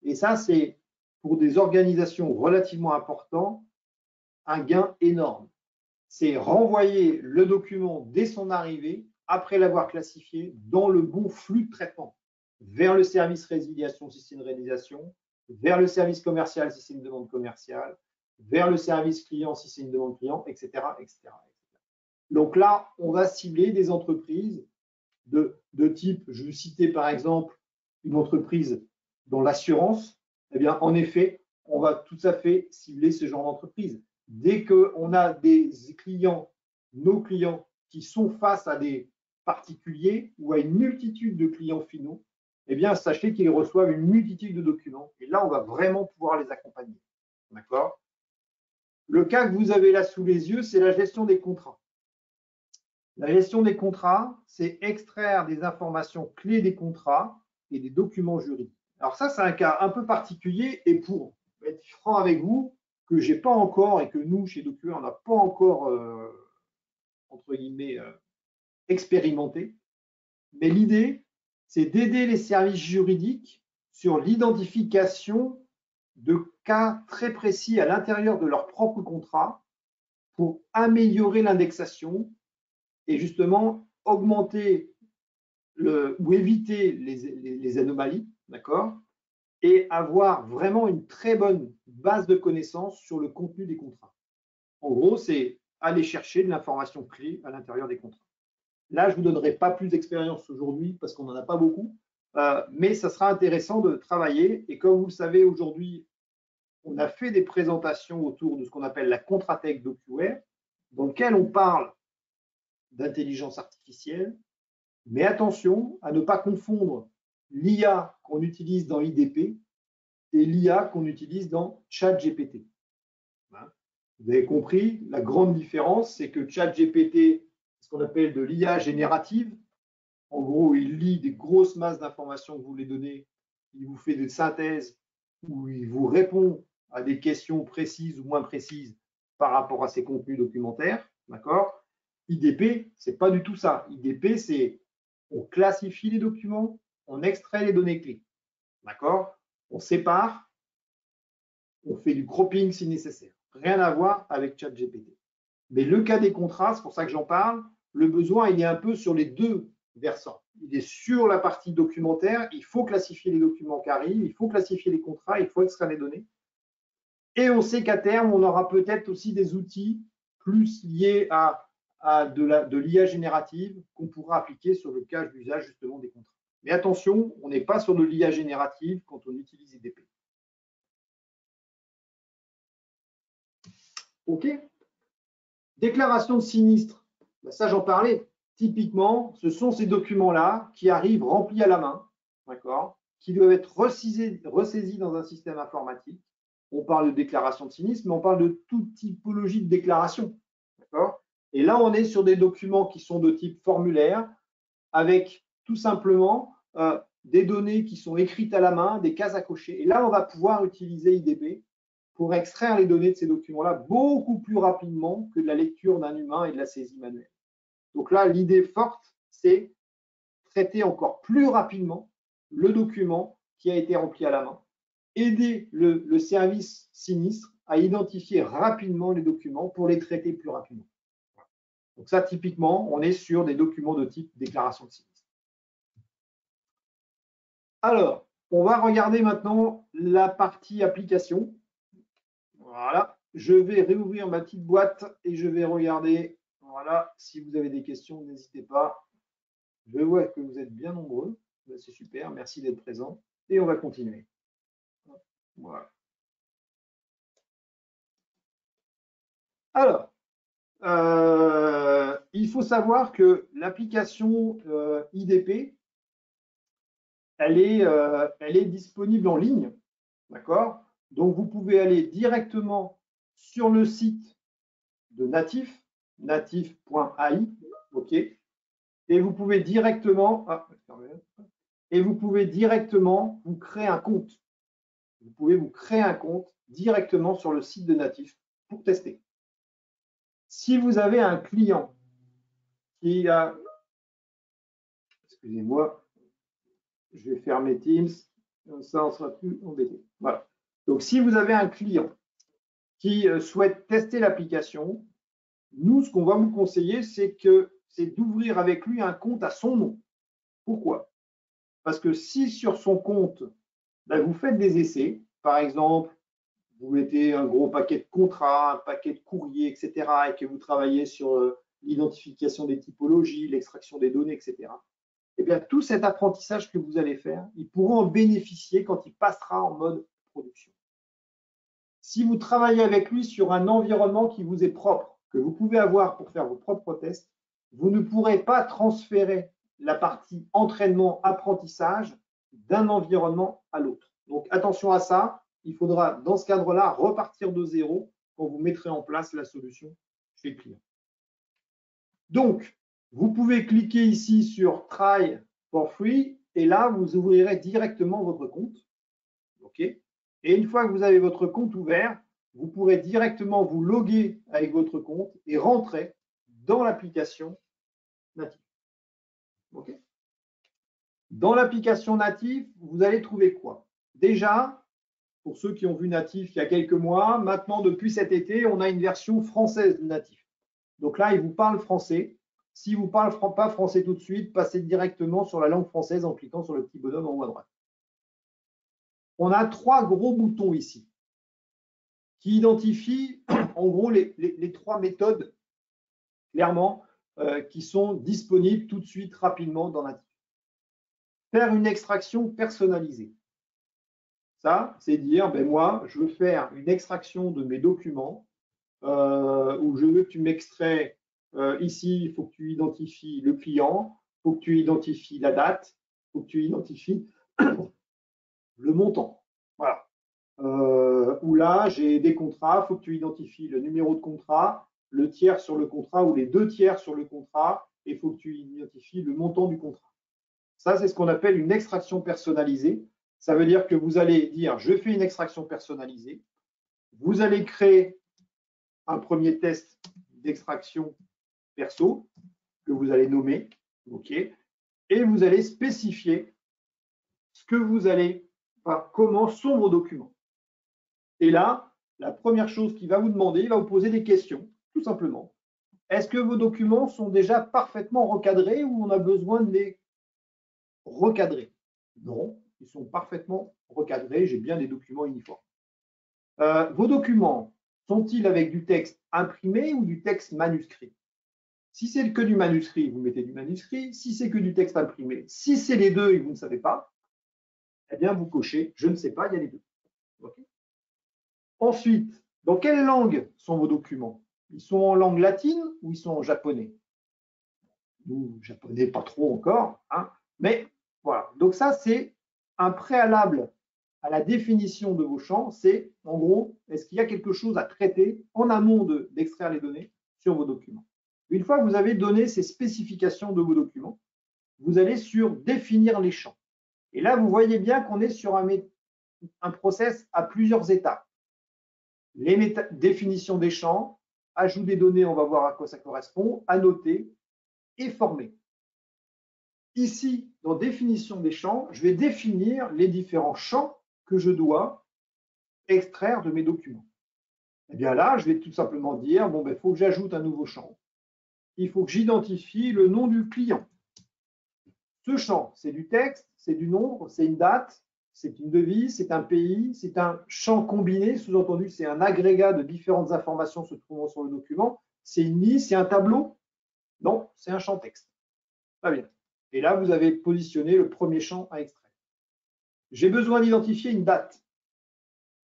Et ça, c'est pour des organisations relativement importantes, un gain énorme. C'est renvoyer le document dès son arrivée, après l'avoir classifié, dans le bon flux de traitement, vers le service résiliation si c'est une réalisation, vers le service commercial si c'est une demande commerciale, vers le service client si c'est une demande client, etc., etc. Donc là, on va cibler des entreprises de type, je vais citer par exemple une entreprise dans l'assurance. Eh bien, en effet, on va tout à fait cibler ce genre d'entreprise. Dès qu'on a des clients, nos clients, qui sont face à des particuliers ou à une multitude de clients finaux, eh bien, sachez qu'ils reçoivent une multitude de documents. Et là, on va vraiment pouvoir les accompagner. D'accord? Le cas que vous avez là sous les yeux, c'est la gestion des contrats. La gestion des contrats, c'est extraire des informations clés des contrats et des documents juridiques. Alors ça, c'est un cas un peu particulier et pour être franc avec vous, que je n'ai pas encore et que nous, chez DocuWare, on n'a pas encore, entre guillemets, expérimenté. Mais l'idée, c'est d'aider les services juridiques sur l'identification de cas très précis à l'intérieur de leur propre contrat pour améliorer l'indexation et justement augmenter ou éviter les anomalies, d'accord? et avoir vraiment une très bonne base de connaissances sur le contenu des contrats. En gros, c'est aller chercher de l'information clé à l'intérieur des contrats. Là, je ne vous donnerai pas plus d'expérience aujourd'hui parce qu'on n'en a pas beaucoup, mais ça sera intéressant de travailler. Et comme vous le savez, aujourd'hui, on a fait des présentations autour de ce qu'on appelle la Contratech DocuWare, dans lequel on parle d'intelligence artificielle. Mais attention à ne pas confondre l'IA qu'on utilise dans IDP et l'IA qu'on utilise dans ChatGPT. Vous avez compris, la grande différence, c'est que ChatGPT, ce qu'on appelle de l'IA générative. En gros, il lit des grosses masses d'informations que vous lui donnez, il vous fait des synthèses où il vous répond à des questions précises ou moins précises par rapport à ses contenus documentaires. D'accord ? IDP, ce n'est pas du tout ça. IDP, c'est on classifie les documents, on extrait les données clés. D'accord ? On sépare, on fait du cropping si nécessaire. Rien à voir avec ChatGPT. Mais le cas des contrats, c'est pour ça que j'en parle, le besoin, il est un peu sur les deux versants. Il est sur la partie documentaire, il faut classifier les documents qui arrivent, il faut classifier les contrats, il faut extraire les données. Et on sait qu'à terme, on aura peut-être aussi des outils plus liés à de l'IA générative qu'on pourra appliquer sur le cas d'usage justement des contrats. Mais attention, on n'est pas sur de l'IA générative quand on utilise IDP. OK ? Déclaration de sinistre, ça j'en parlais. Typiquement, ce sont ces documents-là qui arrivent remplis à la main, d'accord, qui doivent être ressaisis dans un système informatique. On parle de déclaration de sinistre, mais on parle de toute typologie de déclaration, d'accord. Et là, on est sur des documents qui sont de type formulaire, avec tout simplement des données qui sont écrites à la main, des cases à cocher. Et là, on va pouvoir utiliser IDP pour extraire les données de ces documents-là beaucoup plus rapidement que de la lecture d'un humain et de la saisie manuelle. Donc là, l'idée forte, c'est traiter encore plus rapidement le document qui a été rempli à la main, aider le service sinistre à identifier rapidement les documents pour les traiter plus rapidement. Donc ça, typiquement, on est sur des documents de type déclaration de sinistre. Alors, on va regarder maintenant la partie application. Voilà, je vais réouvrir ma petite boîte et je vais regarder. Voilà, si vous avez des questions, n'hésitez pas. Je vois que vous êtes bien nombreux. C'est super, merci d'être présent. Et on va continuer. Voilà. Alors, il faut savoir que l'application IDP, elle est disponible en ligne. D'accord ? Donc, vous pouvez aller directement sur le site de Natif, natif.ai, OK, et vous pouvez directement, vous créer un compte. Vous pouvez vous créer un compte directement sur le site de Natif pour tester. Si vous avez un client qui a, excusez-moi, je vais fermer Teams, comme ça on ne sera plus embêté. Voilà. Donc, si vous avez un client qui souhaite tester l'application, nous, ce qu'on va vous conseiller, c'est d'ouvrir avec lui un compte à son nom. Pourquoi? Parce que si sur son compte, vous faites des essais, par exemple, vous mettez un gros paquet de contrats, un paquet de courriers, etc., et que vous travaillez sur l'identification des typologies, l'extraction des données, etc., eh bien, tout cet apprentissage que vous allez faire, ils pourront en bénéficier quand il passera en mode production. Si vous travaillez avec lui sur un environnement qui vous est propre, que vous pouvez avoir pour faire vos propres tests, vous ne pourrez pas transférer la partie entraînement, apprentissage d'un environnement à l'autre. Donc, attention à ça. Il faudra, dans ce cadre-là, repartir de zéro quand vous mettrez en place la solution chez le client. Donc, vous pouvez cliquer ici sur Try for free et là, vous ouvrirez directement votre compte. OK ? Et une fois que vous avez votre compte ouvert, vous pourrez directement vous loguer avec votre compte et rentrer dans l'application Natif. OK ? Dans l'application Natif, vous allez trouver quoi? Déjà, pour ceux qui ont vu Natif il y a quelques mois, maintenant, depuis cet été, on a une version française de Natif. Donc là, il vous parle français. Si vous ne parlez pas français tout de suite, passez directement sur la langue française en cliquant sur le petit bonhomme en haut à droite. on a 3 gros boutons ici qui identifient en gros les 3 méthodes clairement qui sont disponibles tout de suite rapidement dans Natif. Faire une extraction personnalisée. Ça, c'est dire, ben moi, je veux faire une extraction de mes documents où je veux que tu m'extrais. Ici, il faut que tu identifies le client, il faut que tu identifies la date, il faut que tu identifies le montant. Voilà. Où là, j'ai des contrats, il faut que tu identifies le numéro de contrat, le tiers sur le contrat ou les 2 tiers sur le contrat, et il faut que tu identifies le montant du contrat. Ça, c'est ce qu'on appelle une extraction personnalisée. Ça veut dire que vous allez dire, je fais une extraction personnalisée. Vous allez créer un premier test d'extraction perso que vous allez nommer, OK, et vous allez spécifier ce que vous allez, enfin, comment sont vos documents. Et là, la première chose qu'il va vous demander, il va vous poser des questions, tout simplement. Est-ce que vos documents sont déjà parfaitement recadrés ou on a besoin de les recadrer? Non, ils sont parfaitement recadrés, j'ai bien des documents uniformes. Vos documents sont-ils avec du texte imprimé ou du texte manuscrit? Si c'est que du manuscrit, vous mettez du manuscrit. Si c'est que du texte imprimé, si c'est les deux et que vous ne savez pas, eh bien vous cochez, je ne sais pas, il y a les deux. Okay. Ensuite, dans quelle langue sont vos documents? Ils sont en langue latine ou ils sont en japonais? Nous, japonais, pas trop encore, hein, mais voilà. Donc ça, c'est un préalable à la définition de vos champs, c'est en gros, est-ce qu'il y a quelque chose à traiter en amont d'extraire les données sur vos documents? Une fois que vous avez donné ces spécifications de vos documents, vous allez sur définir les champs. Et là, vous voyez bien qu'on est sur un process à plusieurs étapes. Définition des champs, ajout des données, on va voir à quoi ça correspond, annoter et former. Ici, dans définition des champs, je vais définir les différents champs que je dois extraire de mes documents. Eh bien là, je vais tout simplement dire, bon, ben, il faut que j'ajoute un nouveau champ. Il faut que j'identifie le nom du client. Ce champ, c'est du texte, c'est du nombre, c'est une date, c'est une devise, c'est un pays, c'est un champ combiné, sous-entendu, c'est un agrégat de différentes informations se trouvant sur le document. C'est une liste, c'est un tableau? Non, c'est un champ texte. Très bien. Et là, vous avez positionné le premier champ à extraire. J'ai besoin d'identifier une date.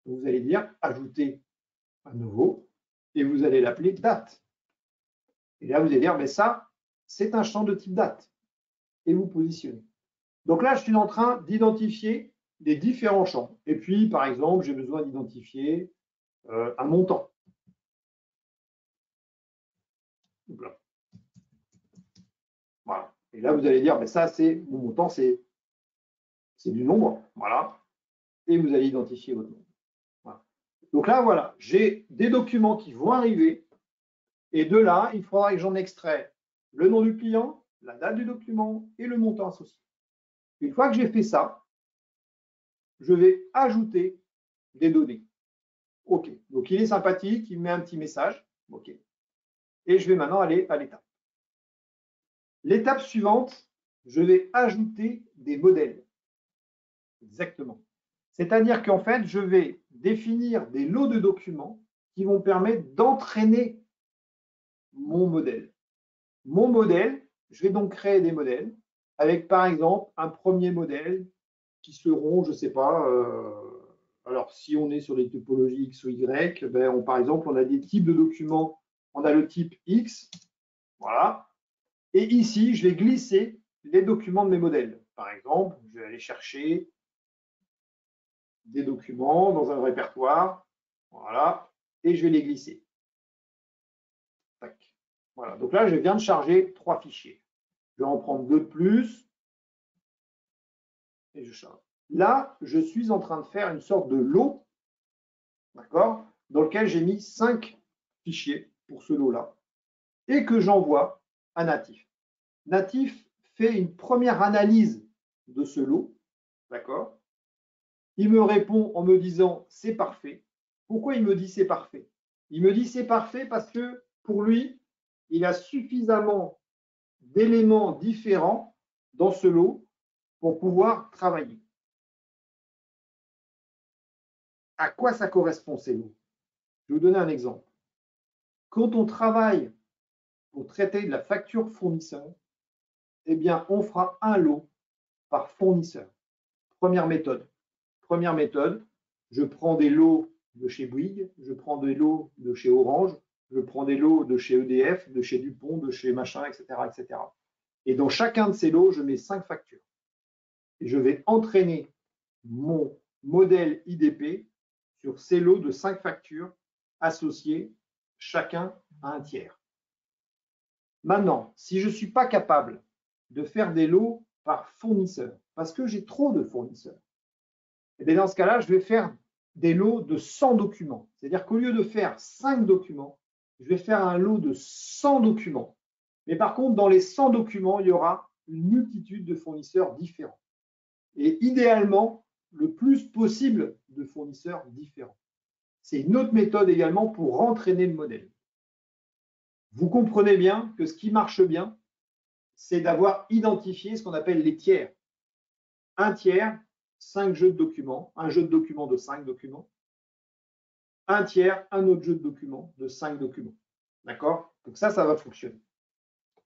Donc, vous allez dire ajouter un nouveau et vous allez l'appeler date. Et là, vous allez dire, mais ça, c'est un champ de type date. Et vous positionnez. Donc là, je suis en train d'identifier les différents champs. Et puis, par exemple, j'ai besoin d'identifier un montant. Voilà. Et là, vous allez dire, mais ça, c'est mon montant, c'est du nombre. Voilà. Et vous allez identifier votre nombre. Voilà. Donc là, voilà, j'ai des documents qui vont arriver. Et de là, il faudra que j'en extrais le nom du client, la date du document et le montant associé. Une fois que j'ai fait ça, je vais ajouter des données. OK. Donc, il est sympathique, il met un petit message. OK. Et je vais maintenant aller à l'étape. L'étape suivante, je vais ajouter des modèles. Exactement. C'est-à-dire qu'en fait, je vais définir des lots de documents qui vont permettre d'entraîner mon modèle. Mon modèle, je vais donc créer des modèles avec, par exemple, un premier modèle qui seront, je ne sais pas, alors si on est sur les typologies X ou Y, ben par exemple, on a des types de documents, on a le type X, voilà, et ici, je vais glisser les documents de mes modèles. Par exemple, je vais aller chercher des documents dans un répertoire, voilà, et je vais les glisser. Tac. Voilà, donc là, je viens de charger 3 fichiers. Je vais en prendre 2 de plus, et je charge. Là, je suis en train de faire une sorte de lot, d'accord, dans lequel j'ai mis 5 fichiers pour ce lot-là, et que j'envoie à Natif. Natif fait une première analyse de ce lot, d'accord. Il me répond en me disant c'est parfait. Pourquoi il me dit c'est parfait? Il me dit c'est parfait parce que pour lui, il a suffisamment d'éléments différents dans ce lot pour pouvoir travailler. À quoi ça correspond ces lots? Je vais vous donner un exemple. Quand on travaille pour traiter de la facture fournisseur, eh bien, on fera un lot par fournisseur. Première méthode. Première méthode, je prends des lots de chez Bouygues, je prends des lots de chez Orange, je prends des lots de chez EDF, de chez Dupont, de chez machin, etc., etc. Et dans chacun de ces lots, je mets 5 factures. Et je vais entraîner mon modèle IDP sur ces lots de 5 factures associés chacun à un tiers. Maintenant, si je ne suis pas capable de faire des lots par fournisseur, parce que j'ai trop de fournisseurs, et bien dans ce cas-là, je vais faire des lots de 100 documents. C'est-à-dire qu'au lieu de faire 5 documents, je vais faire un lot de 100 documents. Mais par contre, dans les 100 documents, il y aura une multitude de fournisseurs différents. Et idéalement, le plus possible de fournisseurs différents. C'est une autre méthode également pour entraîner le modèle. Vous comprenez bien que ce qui marche bien, c'est d'avoir identifié ce qu'on appelle les tiers. Un tiers, 5 jeux de documents, un jeu de documents de 5 documents. Un tiers, un autre jeu de documents de 5 documents. D'accord? Donc ça va fonctionner.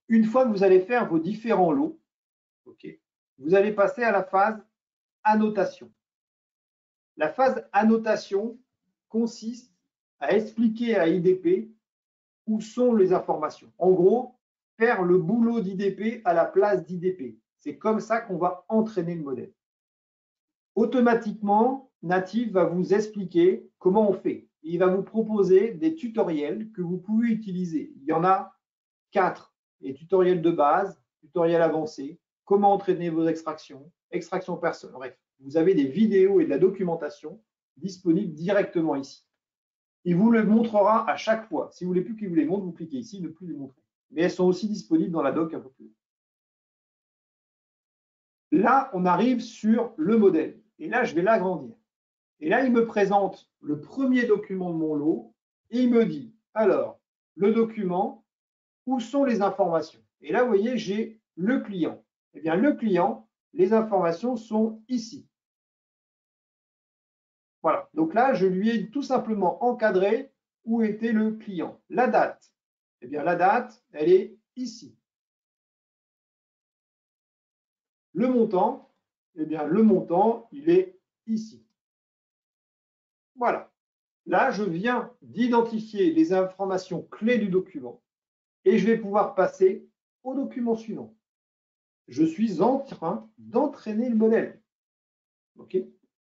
Une fois que vous allez faire vos différents lots, okay, vous allez passer à la phase annotation. La phase annotation consiste à expliquer à IDP où sont les informations. En gros, faire le boulot d'IDP à la place d'IDP. C'est comme ça qu'on va entraîner le modèle. Automatiquement, Native va vous expliquer comment on fait. Il va vous proposer des tutoriels que vous pouvez utiliser. Il y en a 4. Les tutoriels de base, tutoriels avancés, comment entraîner vos extractions, extraction personne. Bref, vous avez des vidéos et de la documentation disponibles directement ici. Il vous le montrera à chaque fois. Si vous ne voulez plus qu'il vous les montre, vous cliquez ici, ne plus les montrer. Mais elles sont aussi disponibles dans la doc un peu plus. Là, on arrive sur le modèle. Et là, je vais l'agrandir. Et là, il me présente le premier document de mon lot et il me dit, alors, le document, où sont les informations? Et là, vous voyez, j'ai le client. Eh bien, le client, les informations sont ici. Voilà. Donc là, je lui ai tout simplement encadré où était le client. La date. Eh bien, la date, elle est ici. Le montant, eh bien, le montant, il est ici. Voilà. Là, je viens d'identifier les informations clés du document et je vais pouvoir passer au document suivant. Je suis en train d'entraîner le modèle. Okay.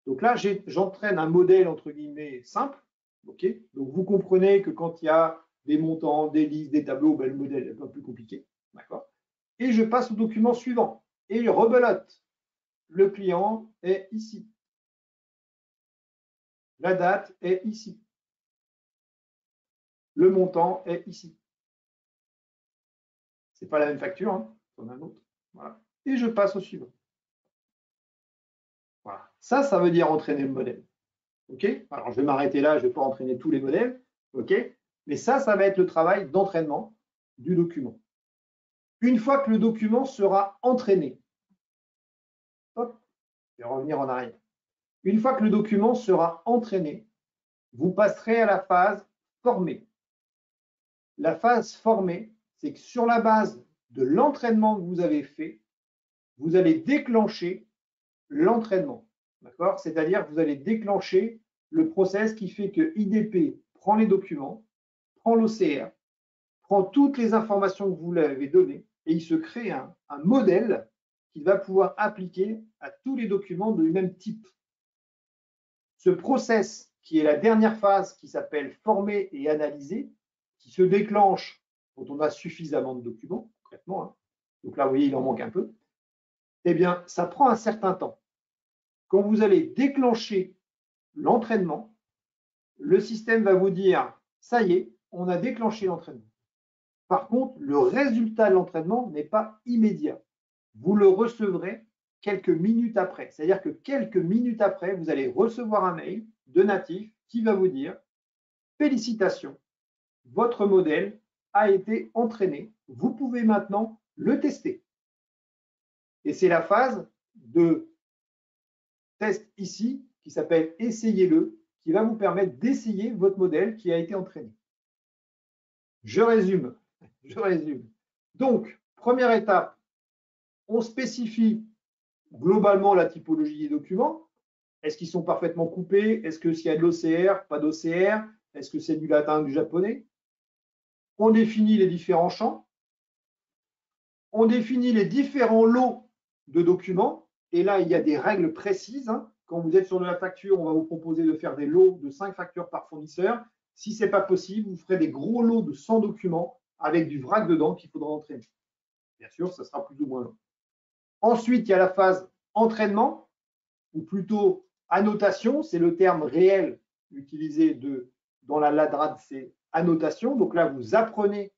Donc là, j'entraîne un modèle entre guillemets simple. Okay. Donc vous comprenez que quand il y a des montants, des listes, des tableaux, ben, le modèle est un peu plus compliqué. D'accord. Et je passe au document suivant. Et rebelote. Le client est ici. La date est ici. Le montant est ici. Ce n'est pas la même facture, hein, comme un autre. Voilà. Et je passe au suivant. Voilà. Ça veut dire entraîner le modèle. OK? Alors, je vais m'arrêter là, je ne vais pas entraîner tous les modèles. OK? Mais ça va être le travail d'entraînement du document. Une fois que le document sera entraîné, hop, je vais revenir en arrière. Une fois que le document sera entraîné, vous passerez à la phase formée. La phase formée, c'est que sur la base de l'entraînement que vous avez fait, vous allez déclencher l'entraînement. D'accord? C'est-à-dire que vous allez déclencher le process qui fait que IDP prend les documents, prend l'OCR, prend toutes les informations que vous lui avez données et il se crée un modèle qu'il va pouvoir appliquer à tous les documents du même type. Ce process, qui est la dernière phase qui s'appelle former et analyser, qui se déclenche quand on a suffisamment de documents, concrètement, hein. Donc là, vous voyez, il en manque un peu. Eh bien, ça prend un certain temps. Quand vous allez déclencher l'entraînement, le système va vous dire, ça y est, on a déclenché l'entraînement. Par contre, le résultat de l'entraînement n'est pas immédiat. Vous le recevrez quelques minutes après. C'est-à-dire que quelques minutes après, vous allez recevoir un mail de Native qui va vous dire « Félicitations, votre modèle a été entraîné. Vous pouvez maintenant le tester. » Et c'est la phase de test ici qui s'appelle « Essayez-le » qui va vous permettre d'essayer votre modèle qui a été entraîné. Je résume. Donc, première étape, on spécifie globalement la typologie des documents. Est-ce qu'ils sont parfaitement coupés? Est-ce que s'il y a de l'OCR, pas d'OCR? Est-ce que c'est du latin ou du japonais? On définit les différents champs. On définit les différents lots de documents. Et là, il y a des règles précises. Quand vous êtes sur de la facture, on va vous proposer de faire des lots de 5 factures par fournisseur. Si ce n'est pas possible, vous ferez des gros lots de 100 documents avec du vrac dedans qu'il faudra entraîner. Bien sûr, ça sera plus ou moins long. Ensuite, il y a la phase entraînement, ou plutôt annotation, c'est le terme réel utilisé dans la LADRAD, c'est annotation. Donc là, vous apprenez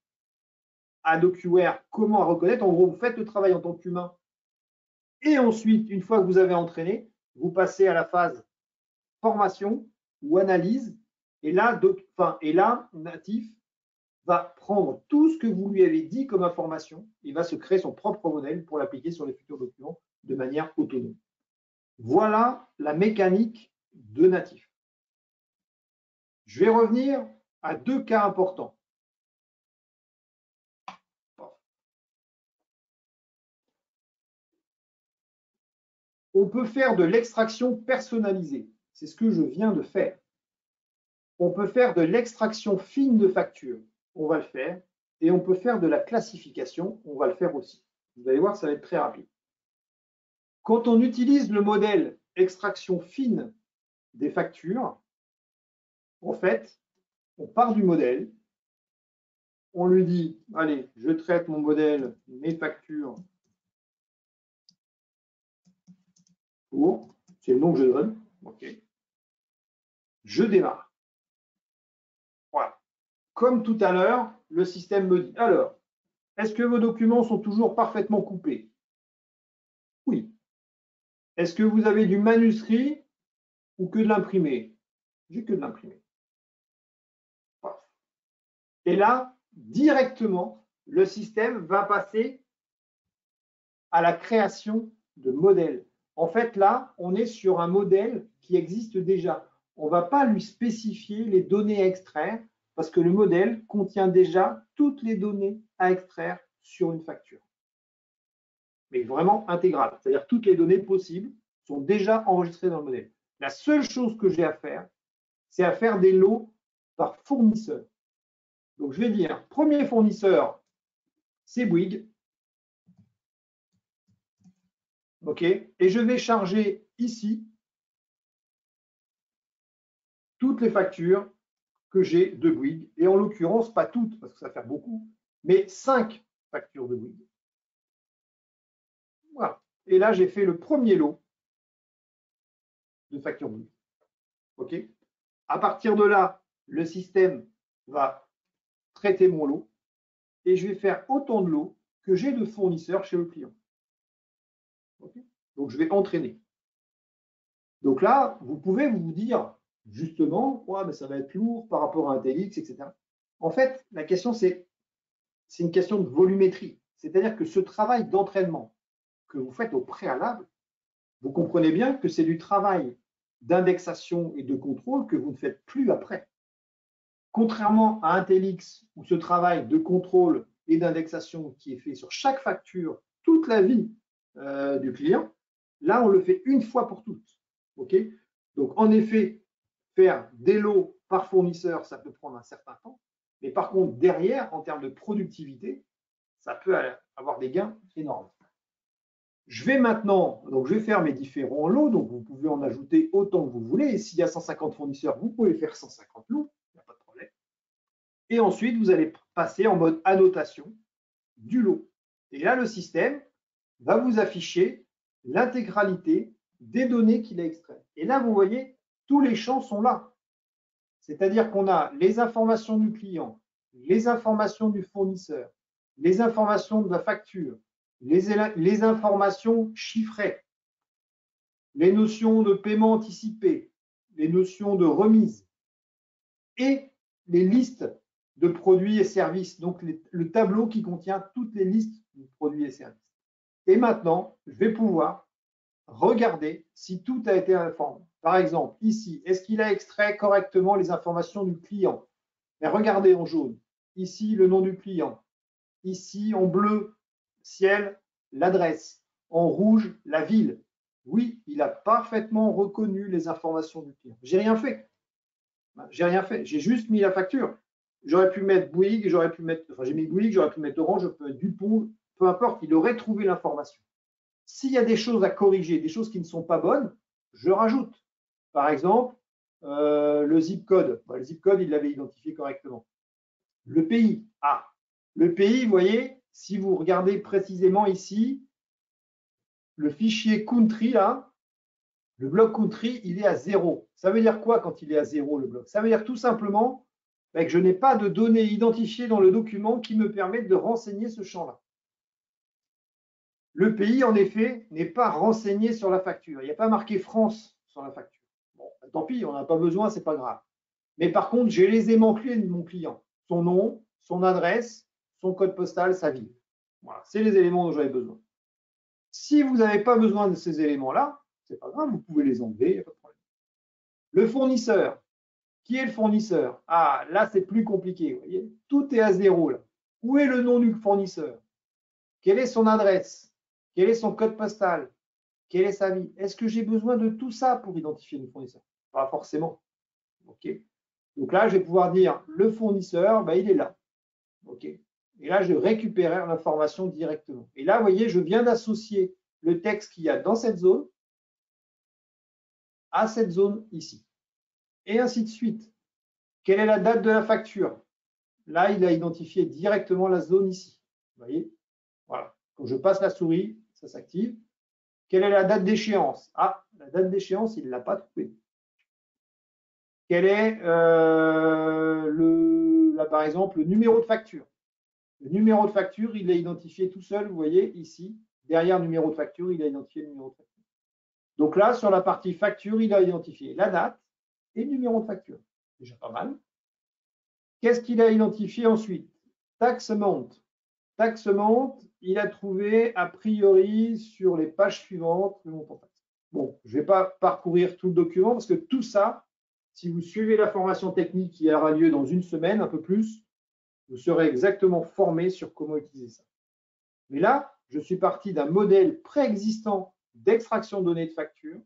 à DocuWare comment reconnaître. En gros, vous faites le travail en tant qu'humain. Et ensuite, une fois que vous avez entraîné, vous passez à la phase formation ou analyse. Et là, Natif va prendre tout ce que vous lui avez dit comme information. Il va se créer son propre modèle pour l'appliquer sur les futurs documents de manière autonome. Voilà la mécanique de Natif. Je vais revenir à 2 cas importants. On peut faire de l'extraction personnalisée. C'est ce que je viens de faire. On peut faire de l'extraction fine de facture. On va le faire. Et on peut faire de la classification. On va le faire aussi. Vous allez voir, ça va être très rapide. Quand on utilise le modèle extraction fine des factures, en fait, on part du modèle. On lui dit, allez, je traite mon modèle, mes factures pour, c'est le nom que je donne, ok. Je démarre. Voilà. Comme tout à l'heure, le système me dit, alors, est-ce que vos documents sont toujours parfaitement coupés? Oui. Est-ce que vous avez du manuscrit ou que de l'imprimé? J'ai que de l'imprimé. Voilà. Et là, directement, le système va passer à la création de modèles. En fait, là, on est sur un modèle qui existe déjà. On ne va pas lui spécifier les données à extraire parce que le modèle contient déjà toutes les données à extraire sur une facture. Mais vraiment intégrale. C'est-à-dire toutes les données possibles sont déjà enregistrées dans le modèle. La seule chose que j'ai à faire, c'est à faire des lots par fournisseur. Donc, je vais dire, premier fournisseur, c'est Bouygues. OK. Et je vais charger ici toutes les factures que j'ai de Bouygues. Et en l'occurrence, pas toutes, parce que ça va faire beaucoup, mais 5 factures de Bouygues. Voilà. Et là, j'ai fait le premier lot de factures Bouygues. OK. À partir de là, le système va traiter mon lot et je vais faire autant de lots que j'ai de fournisseurs chez le client. Okay. Donc, je vais entraîner. Donc là, vous pouvez vous dire, justement, ouais, mais ça va être lourd par rapport à un TLX, etc. En fait, la question, c'est une question de volumétrie. C'est-à-dire que ce travail d'entraînement que vous faites au préalable, vous comprenez bien que c'est du travail d'indexation et de contrôle que vous ne faites plus après. Contrairement à un TLX où ce travail de contrôle et d'indexation qui est fait sur chaque facture toute la vie du client, là, on le fait une fois pour toutes. Okay. Donc, en effet, faire des lots par fournisseur, ça peut prendre un certain temps. Mais par contre, derrière, en termes de productivité, ça peut avoir des gains énormes. Je vais maintenant, donc je vais faire mes différents lots. Donc, vous pouvez en ajouter autant que vous voulez. Et s'il y a 150 fournisseurs, vous pouvez faire 150 lots. Il n'y a pas de problème. Et ensuite, vous allez passer en mode annotation du lot. Et là, le système va vous afficher l'intégralité des données qu'il a extraites. Et là, vous voyez, tous les champs sont là. C'est-à-dire qu'on a les informations du client, les informations du fournisseur, les informations de la facture, les informations chiffrées, les notions de paiement anticipé, les notions de remise et les listes de produits et services. Donc, le tableau qui contient toutes les listes de produits et services. Et maintenant, je vais pouvoir regarder si tout a été informé. Par exemple, ici, est-ce qu'il a extrait correctement les informations du client? Mais regardez en jaune. Ici, le nom du client. Ici, en bleu, ciel, l'adresse. En rouge, la ville. Oui, il a parfaitement reconnu les informations du client. J'ai rien fait. J'ai rien fait. J'ai juste mis la facture. J'aurais pu mettre Bouygues, j'aurais pu mettre, enfin j'ai mis Bouygues, j'aurais pu mettre Orange, je peux mettre Dupont, peu importe, il aurait trouvé l'information. S'il y a des choses à corriger, des choses qui ne sont pas bonnes, je rajoute. Par exemple, le zip code. Le zip code, il l'avait identifié correctement. Le pays. Ah, le pays, vous voyez, si vous regardez précisément ici, le fichier country, là, le bloc country, il est à 0. Ça veut dire quoi quand il est à 0, le bloc? Ça veut dire tout simplement que je n'ai pas de données identifiées dans le document qui me permettent de renseigner ce champ-là. Le pays, en effet, n'est pas renseigné sur la facture. Il n'y a pas marqué France sur la facture. Bon, tant pis, on n'a pas besoin, c'est pas grave. Mais par contre, j'ai les éléments clés de mon client. Son nom, son adresse, son code postal, sa ville. Voilà, c'est les éléments dont j'avais besoin. Si vous n'avez pas besoin de ces éléments-là, c'est pas grave, vous pouvez les enlever, il n'y a pas de problème. Le fournisseur. Qui est le fournisseur? Ah, là, c'est plus compliqué. Vous voyez, tout est à 0 là. Où est le nom du fournisseur? Quelle est son adresse? Quel est son code postal? Quelle est sa vie? Est-ce que j'ai besoin de tout ça pour identifier le fournisseur? Pas forcément. OK. Donc là, je vais pouvoir dire le fournisseur, il est là. OK. Et là, je récupère l'information directement. Et là, vous voyez, je viens d'associer le texte qu'il y a dans cette zone à cette zone ici. Et ainsi de suite. Quelle est la date de la facture? Là, il a identifié directement la zone ici. Vous voyez? Voilà. Quand je passe la souris, ça s'active. Quelle est la date d'échéance? Ah, la date d'échéance, il ne l'a pas trouvée. Quel est, là, par exemple, le numéro de facture? Le numéro de facture, il est identifié tout seul, vous voyez, ici. Derrière le numéro de facture, il a identifié le numéro de facture. Donc là, sur la partie facture, il a identifié la date et le numéro de facture. Déjà pas mal. Qu'est-ce qu'il a identifié ensuite? Tax amount. Tax amount, il a trouvé a priori sur les pages suivantes le montant taxe. Bon, je ne vais pas parcourir tout le document parce que tout ça, si vous suivez la formation technique qui aura lieu dans une semaine, un peu plus, vous serez exactement formé sur comment utiliser ça. Mais là, je suis parti d'un modèle préexistant d'extraction de données de facture.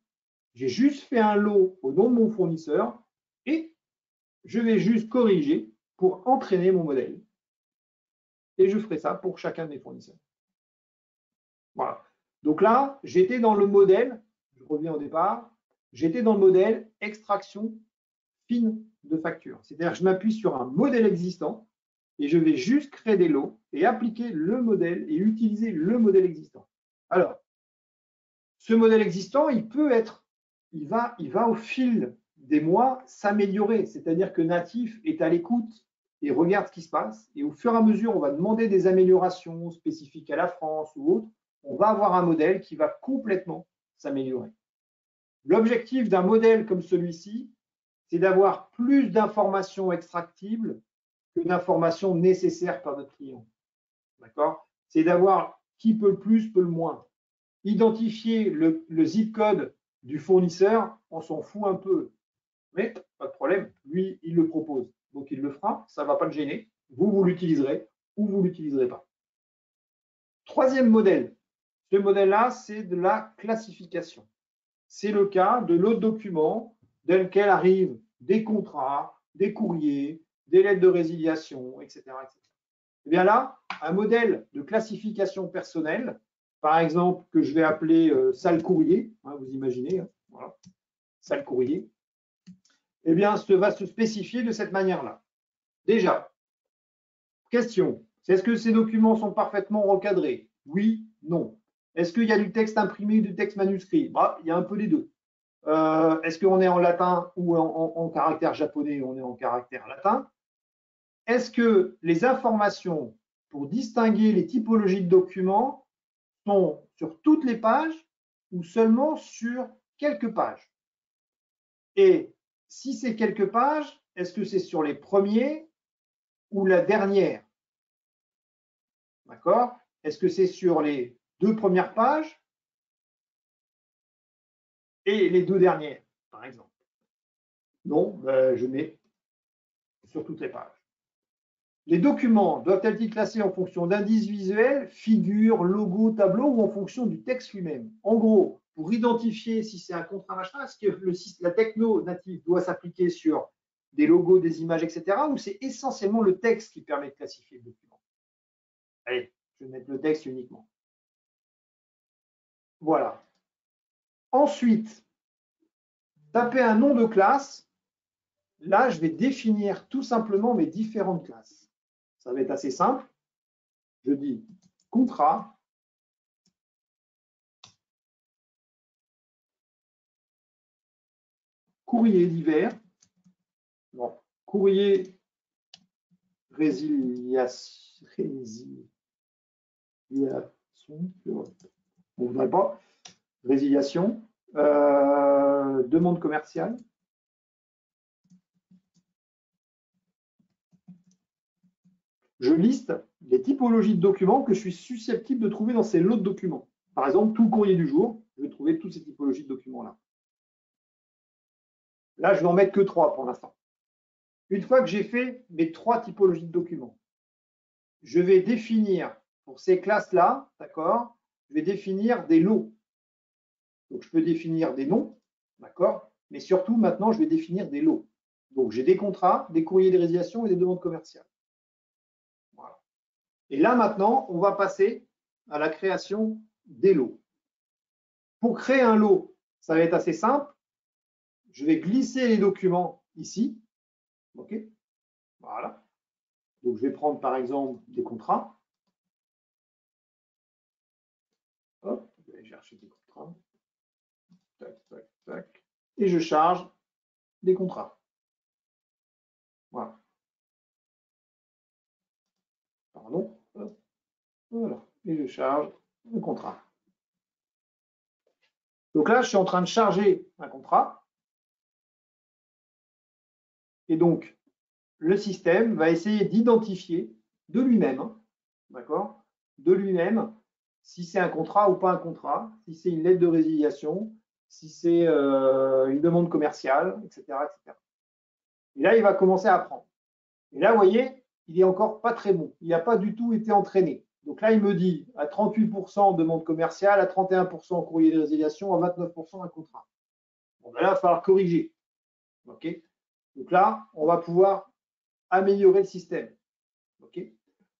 J'ai juste fait un lot au nom de mon fournisseur et je vais juste corriger pour entraîner mon modèle. Et je ferai ça pour chacun de mes fournisseurs. Voilà. Donc là, j'étais dans le modèle, je reviens au départ, j'étais dans le modèle extraction fine de facture. C'est-à-dire que je m'appuie sur un modèle existant et je vais juste créer des lots et appliquer le modèle et utiliser le modèle existant. Alors, ce modèle existant, il va au fil des mois s'améliorer. C'est-à-dire que Natif est à l'écoute et regarde ce qui se passe. Et au fur et à mesure, on va demander des améliorations spécifiques à la France ou autres. On va avoir un modèle qui va complètement s'améliorer. L'objectif d'un modèle comme celui-ci, c'est d'avoir plus d'informations extractibles que d'informations nécessaires par notre client. D'accord? C'est d'avoir qui peut le plus, peut le moins. Identifier le zip code du fournisseur, on s'en fout un peu. Mais pas de problème, lui, il le propose. Donc il le fera, ça ne va pas le gêner. Vous l'utiliserez ou vous ne l'utiliserez pas. Troisième modèle. Ce modèle-là, c'est de la classification. C'est le cas de l'autre document dans lequel arrivent des contrats, des courriers, des lettres de résiliation, etc. Et bien là, un modèle de classification personnelle, par exemple, que je vais appeler salle courrier, vous imaginez, voilà, salle courrier, eh bien, va se spécifier de cette manière-là. Déjà, question, est-ce que ces documents sont parfaitement recadrés? Oui, non. Est-ce qu'il y a du texte imprimé ou du texte manuscrit? Il y a un peu les deux. Est-ce qu'on est en latin ou en caractère japonais? On est en caractère latin. Est-ce que les informations pour distinguer les typologies de documents sont sur toutes les pages ou seulement sur quelques pages? Et si c'est quelques pages, est-ce que c'est sur les premiers ou la dernière? D'accord? Est-ce que c'est sur les 2 premières pages et les 2 dernières? par exemple. Non, je mets sur toutes les pages. Les documents doivent être classés en fonction d'indices visuels, figures, logos, tableaux ou en fonction du texte lui-même. En gros, pour identifier si c'est un contrat machin, est-ce que la techno native doit s'appliquer sur des logos, des images, etc. ou c'est essentiellement le texte qui permet de classifier le document? Allez, je vais mettre le texte uniquement. Voilà. Ensuite, taper un nom de classe. Là, je vais définir tout simplement mes différentes classes. Ça va être assez simple. Je dis contrat, courrier divers, bon, courrier résiliation, bon, vous ne pas, résiliation, demande commerciale, je liste les typologies de documents que je suis susceptible de trouver dans ces lots de documents. Par exemple, tout le courrier du jour, je vais trouver toutes ces typologies de documents-là. Là, je vais en mettre que 3 pour l'instant. Une fois que j'ai fait mes 3 typologies de documents, je vais définir pour ces classes-là, d'accord, je vais définir des lots. Donc, je peux définir des noms, d'accord, mais surtout, maintenant, je vais définir des lots. Donc, j'ai des contrats, des courriers de résiliation et des demandes commerciales. Voilà. Et là, maintenant, on va passer à la création des lots. Pour créer un lot, ça va être assez simple. Je vais glisser les documents ici. OK. Voilà. Donc, je vais prendre, par exemple, des contrats. Hop, je vais aller chercher des contrats. Tac, tac, tac. Et je charge des contrats. Voilà. Pardon. Hop. Voilà. Et je charge le contrat. Donc là, je suis en train de charger un contrat. Et donc, le système va essayer d'identifier de lui-même, d'accord, de lui-même, si c'est un contrat ou pas un contrat, si c'est une lettre de résiliation, si c'est une demande commerciale, etc., etc. Et là, il va commencer à apprendre. Et là, vous voyez, il n'est encore pas très bon. Il n'a pas du tout été entraîné. Donc là, il me dit à 38% demande commerciale, à 31% courrier de résiliation, à 29% un contrat. Bon, ben là, il va falloir corriger. Okay, donc là, on va pouvoir améliorer le système. Okay,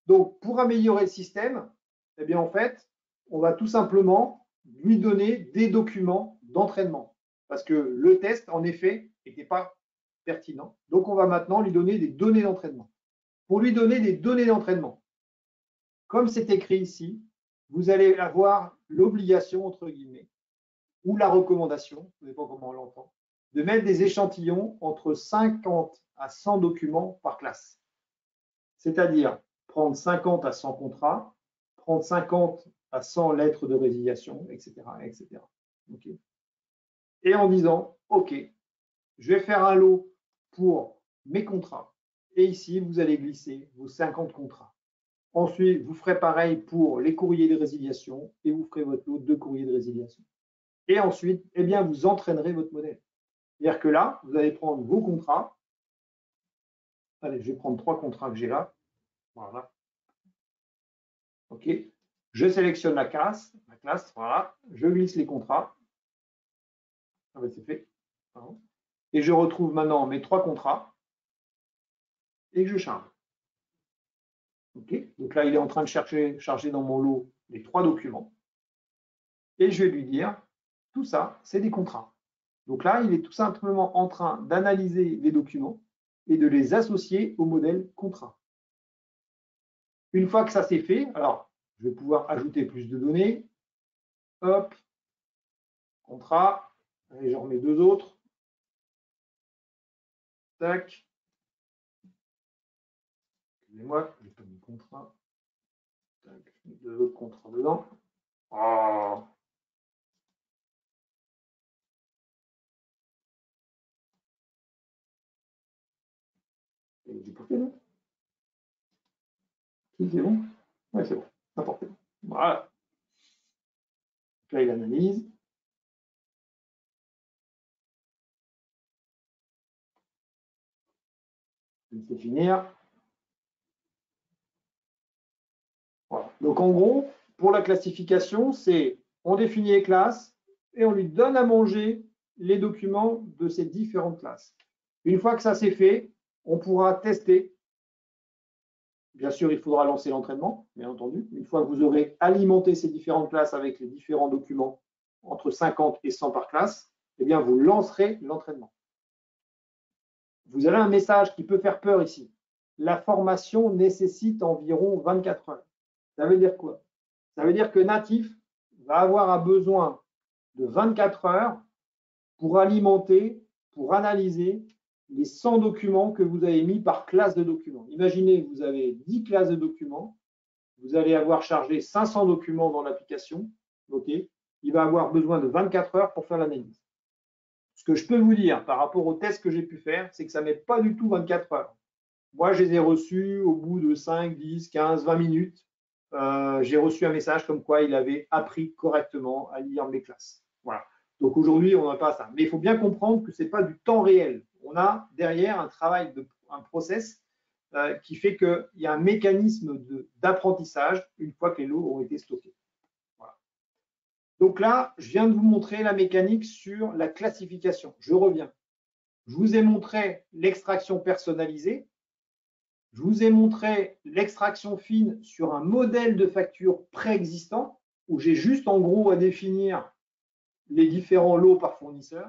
donc, pour améliorer le système, eh bien, en fait, on va tout simplement lui donner des documents d'entraînement. Parce que le test, en effet, n'était pas pertinent. Donc, on va maintenant lui donner des données d'entraînement. Pour lui donner des données d'entraînement, comme c'est écrit ici, vous allez avoir l'obligation, entre guillemets, ou la recommandation, je ne sais pas comment on l'entend, de mettre des échantillons entre 50 à 100 documents par classe. C'est-à-dire prendre 50 à 100 contrats, prendre 50 à 100 lettres de résiliation, etc. etc. Okay. Et en disant, OK, je vais faire un lot pour mes contrats. Et ici, vous allez glisser vos 50 contrats. Ensuite, vous ferez pareil pour les courriers de résiliation et vous ferez votre lot de courriers de résiliation. Et ensuite, eh bien, vous entraînerez votre modèle. C'est-à-dire que là, vous allez prendre vos contrats. Allez, je vais prendre 3 contrats que j'ai là. Voilà. OK. Je sélectionne la classe, voilà. Je glisse les contrats. Ah ben, c'est fait. Et je retrouve maintenant mes 3 contrats et je charge. OK. Donc là, il est en train de charger dans mon lot les 3 documents. Et je vais lui dire, tout ça, c'est des contrats. Donc là, il est tout simplement en train d'analyser les documents et de les associer au modèle contrat. Une fois que ça c'est fait, alors je vais pouvoir ajouter plus de données. Hop, contrat. Allez, j'en remets 2 autres. Tac. Excusez-moi, je n'ai pas mis contrat. Tac, je mets 2 autres contrats dedans. Oh. J'ai pas fait, non? C'est bon? Ouais, c'est bon. N'importe quoi. Voilà. Donc là, il analyse. Je vais laisser finir. Voilà. Donc, en gros, pour la classification, c'est on définit les classes et on lui donne à manger les documents de ces différentes classes. Une fois que ça c'est fait, on pourra tester. Bien sûr, il faudra lancer l'entraînement, bien entendu. Une fois que vous aurez alimenté ces différentes classes avec les différents documents, entre 50 et 100 par classe, eh bien, vous lancerez l'entraînement. Vous avez un message qui peut faire peur ici. La formation nécessite environ 24 heures. Ça veut dire quoi? Ça veut dire que Natif va avoir besoin de 24 heures pour alimenter, pour analyser les 100 documents que vous avez mis par classe de documents. Imaginez, vous avez 10 classes de documents, vous allez avoir chargé 500 documents dans l'application, ok, il va avoir besoin de 24 heures pour faire l'analyse. Ce que je peux vous dire par rapport aux tests que j'ai pu faire, c'est que ça ne met pas du tout 24 heures. Moi, je les ai reçus au bout de 5, 10, 15, 20 minutes. J'ai reçu un message comme quoi il avait appris correctement à lire mes classes. Voilà. Donc aujourd'hui, on n'a pas ça. Mais il faut bien comprendre que ce n'est pas du temps réel. On a derrière un travail, un process qui fait qu'il y a un mécanisme d'apprentissage une fois que les lots ont été stockés. Voilà. Donc là, je viens de vous montrer la mécanique sur la classification. Je reviens. Je vous ai montré l'extraction personnalisée. Je vous ai montré l'extraction fine sur un modèle de facture préexistant où j'ai juste en gros à définir les différents lots par fournisseur.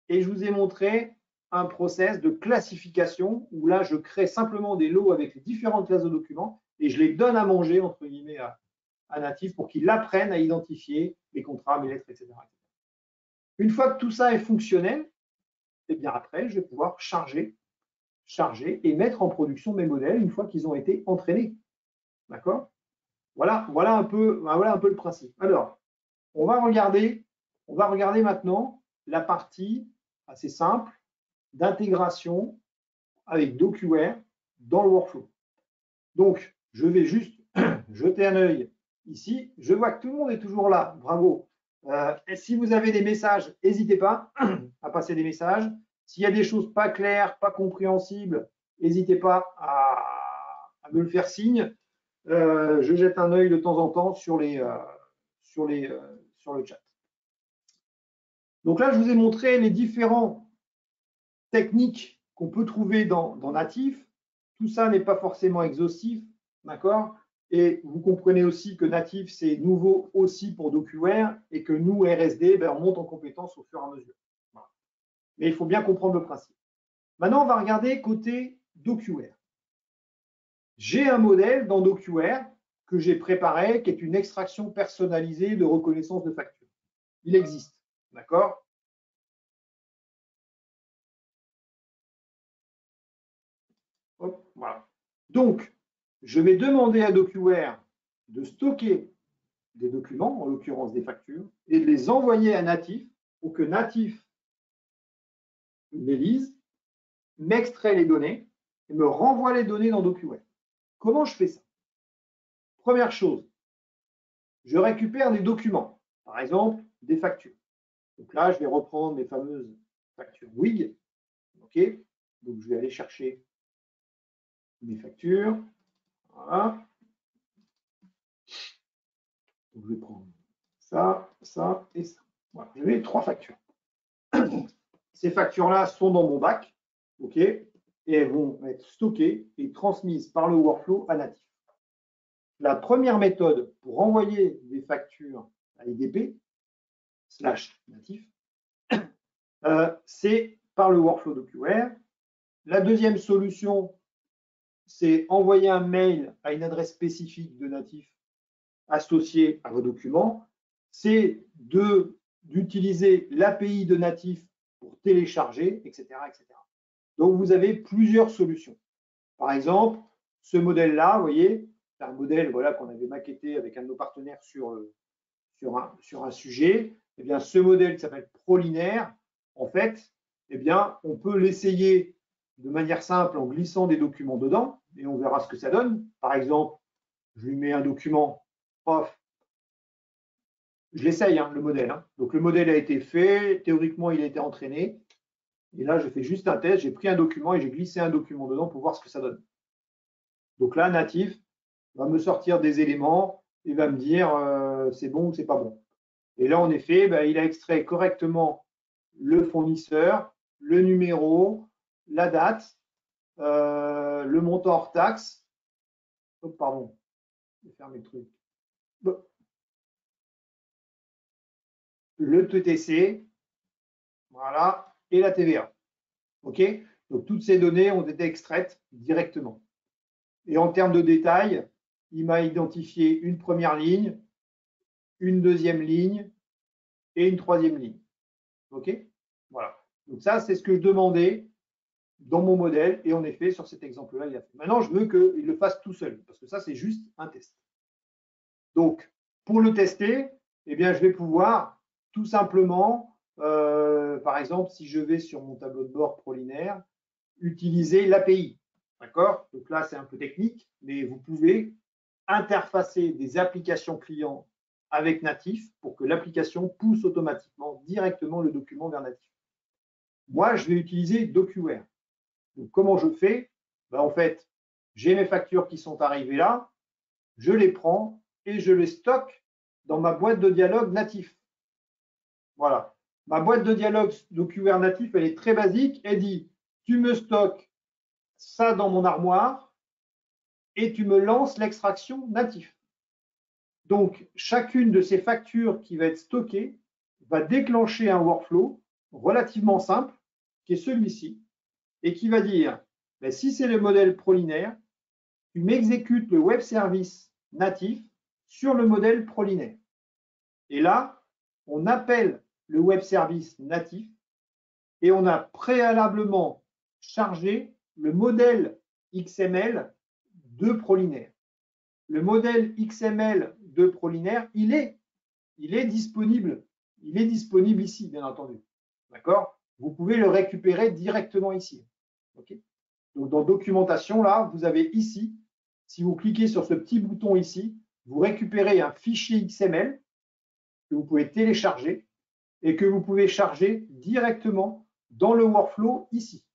Et je vous ai montré un process de classification où là, je crée simplement des lots avec les différentes classes de documents et je les donne à manger, entre guillemets, à Natif pour qu'il apprenne à identifier les contrats, mes lettres, etc. Une fois que tout ça est fonctionnel, et bien après, je vais pouvoir charger et mettre en production mes modèles une fois qu'ils ont été entraînés. D'accord? Voilà un peu le principe. Alors, on va regarder maintenant la partie assez simple d'intégration avec DocuWare dans le workflow. Donc, je vais juste jeter un œil ici. Je vois que tout le monde est toujours là. Bravo. Et si vous avez des messages, n'hésitez pas à passer des messages. S'il y a des choses pas claires, pas compréhensibles, n'hésitez pas à me le faire signe. Je jette un œil de temps en temps sur le chat. Donc là, je vous ai montré les différentes techniques qu'on peut trouver dans Natif. Tout ça n'est pas forcément exhaustif, d'accord? Et vous comprenez aussi que Natif, c'est nouveau aussi pour DocuWare et que nous, RSD, on monte en compétence au fur et à mesure. Voilà. Mais il faut bien comprendre le principe. Maintenant, on va regarder côté DocuWare. J'ai un modèle dans DocuWare que j'ai préparé, qui est une extraction personnalisée de reconnaissance de facture. Il existe, d'accord? Hop, voilà. Donc, je vais demander à DocuWare de stocker des documents, en l'occurrence des factures, et de les envoyer à Natif pour que Natif les lise, m'extrait les données et me renvoie les données dans DocuWare. Comment je fais ça? Première chose, je récupère des documents, par exemple des factures. Donc là, je vais reprendre mes fameuses factures WIG. OK. Donc je vais aller chercher mes factures. Voilà. Donc je vais prendre ça, ça et ça. Voilà, j'ai 3 factures. Ces factures-là sont dans mon bac, OK, et elles vont être stockées et transmises par le workflow à Natif. La première méthode pour envoyer des factures à IDP /Natif, c'est par le workflow DocuWare. La deuxième solution, c'est envoyer un mail à une adresse spécifique de Natif associée à vos documents. C'est d'utiliser l'API de Natif pour télécharger, etc., etc. Donc, vous avez plusieurs solutions. Par exemple, ce modèle-là, vous voyez, c'est un modèle voilà, qu'on avait maquetté avec un de nos partenaires sur un sujet. Eh bien, ce modèle qui s'appelle Prolinaire, en fait, eh bien, on peut l'essayer de manière simple en glissant des documents dedans et on verra ce que ça donne. Par exemple, je lui mets un document off. Je l'essaye, le modèle. Donc, le modèle a été fait. Théoriquement, il a été entraîné. Et là, j'ai fait juste un test, j'ai pris un document et j'ai glissé un document dedans pour voir ce que ça donne. Donc là, Natif va me sortir des éléments et va me dire c'est bon ou c'est pas bon. Et là, en effet, ben, il a extrait correctement le fournisseur, le numéro, la date, le montant hors taxe. Oh, pardon, je vais fermer le truc. Le TTC, voilà, et la TVA. OK? Donc, toutes ces données ont été extraites directement. Et en termes de détails, il m'a identifié une première ligne, une deuxième ligne et une troisième ligne. OK? Voilà. Donc, ça, c'est ce que je demandais dans mon modèle. Et en effet, sur cet exemple-là, il a fait. Maintenant, je veux qu'il le fasse tout seul, parce que ça, c'est juste un test. Donc, pour le tester, eh bien, je vais pouvoir tout simplement, par exemple, si je vais sur mon tableau de bord ProLinaire, utiliser l'API. D'accord? Donc là, c'est un peu technique, mais vous pouvez interfacer des applications clients avec Natif pour que l'application pousse automatiquement directement le document vers Natif. Moi, je vais utiliser DocuWare. Donc, comment je fais? Ben, en fait, j'ai mes factures qui sont arrivées là, je les prends et je les stocke dans ma boîte de dialogue Natif. Voilà. Ma boîte de dialogue DocuWare Natif, elle est très basique. Elle dit, tu me stockes ça dans mon armoire et tu me lances l'extraction Natif. Donc, chacune de ces factures qui va être stockée va déclencher un workflow relativement simple, qui est celui-ci, et qui va dire, ben, si c'est le modèle ProLinaire, tu m'exécutes le web service natif sur le modèle ProLinaire. Et là, on appelle le web service natif et on a préalablement chargé le modèle XML de ProLinaire. Le modèle XML de ProLinaire, il est disponible. Il est disponible ici, bien entendu. D'accord? Vous pouvez le récupérer directement ici. Okay? Donc, dans documentation, là, vous avez ici, si vous cliquez sur ce petit bouton ici, vous récupérez un fichier XML que vous pouvez télécharger et que vous pouvez charger directement dans le workflow ici.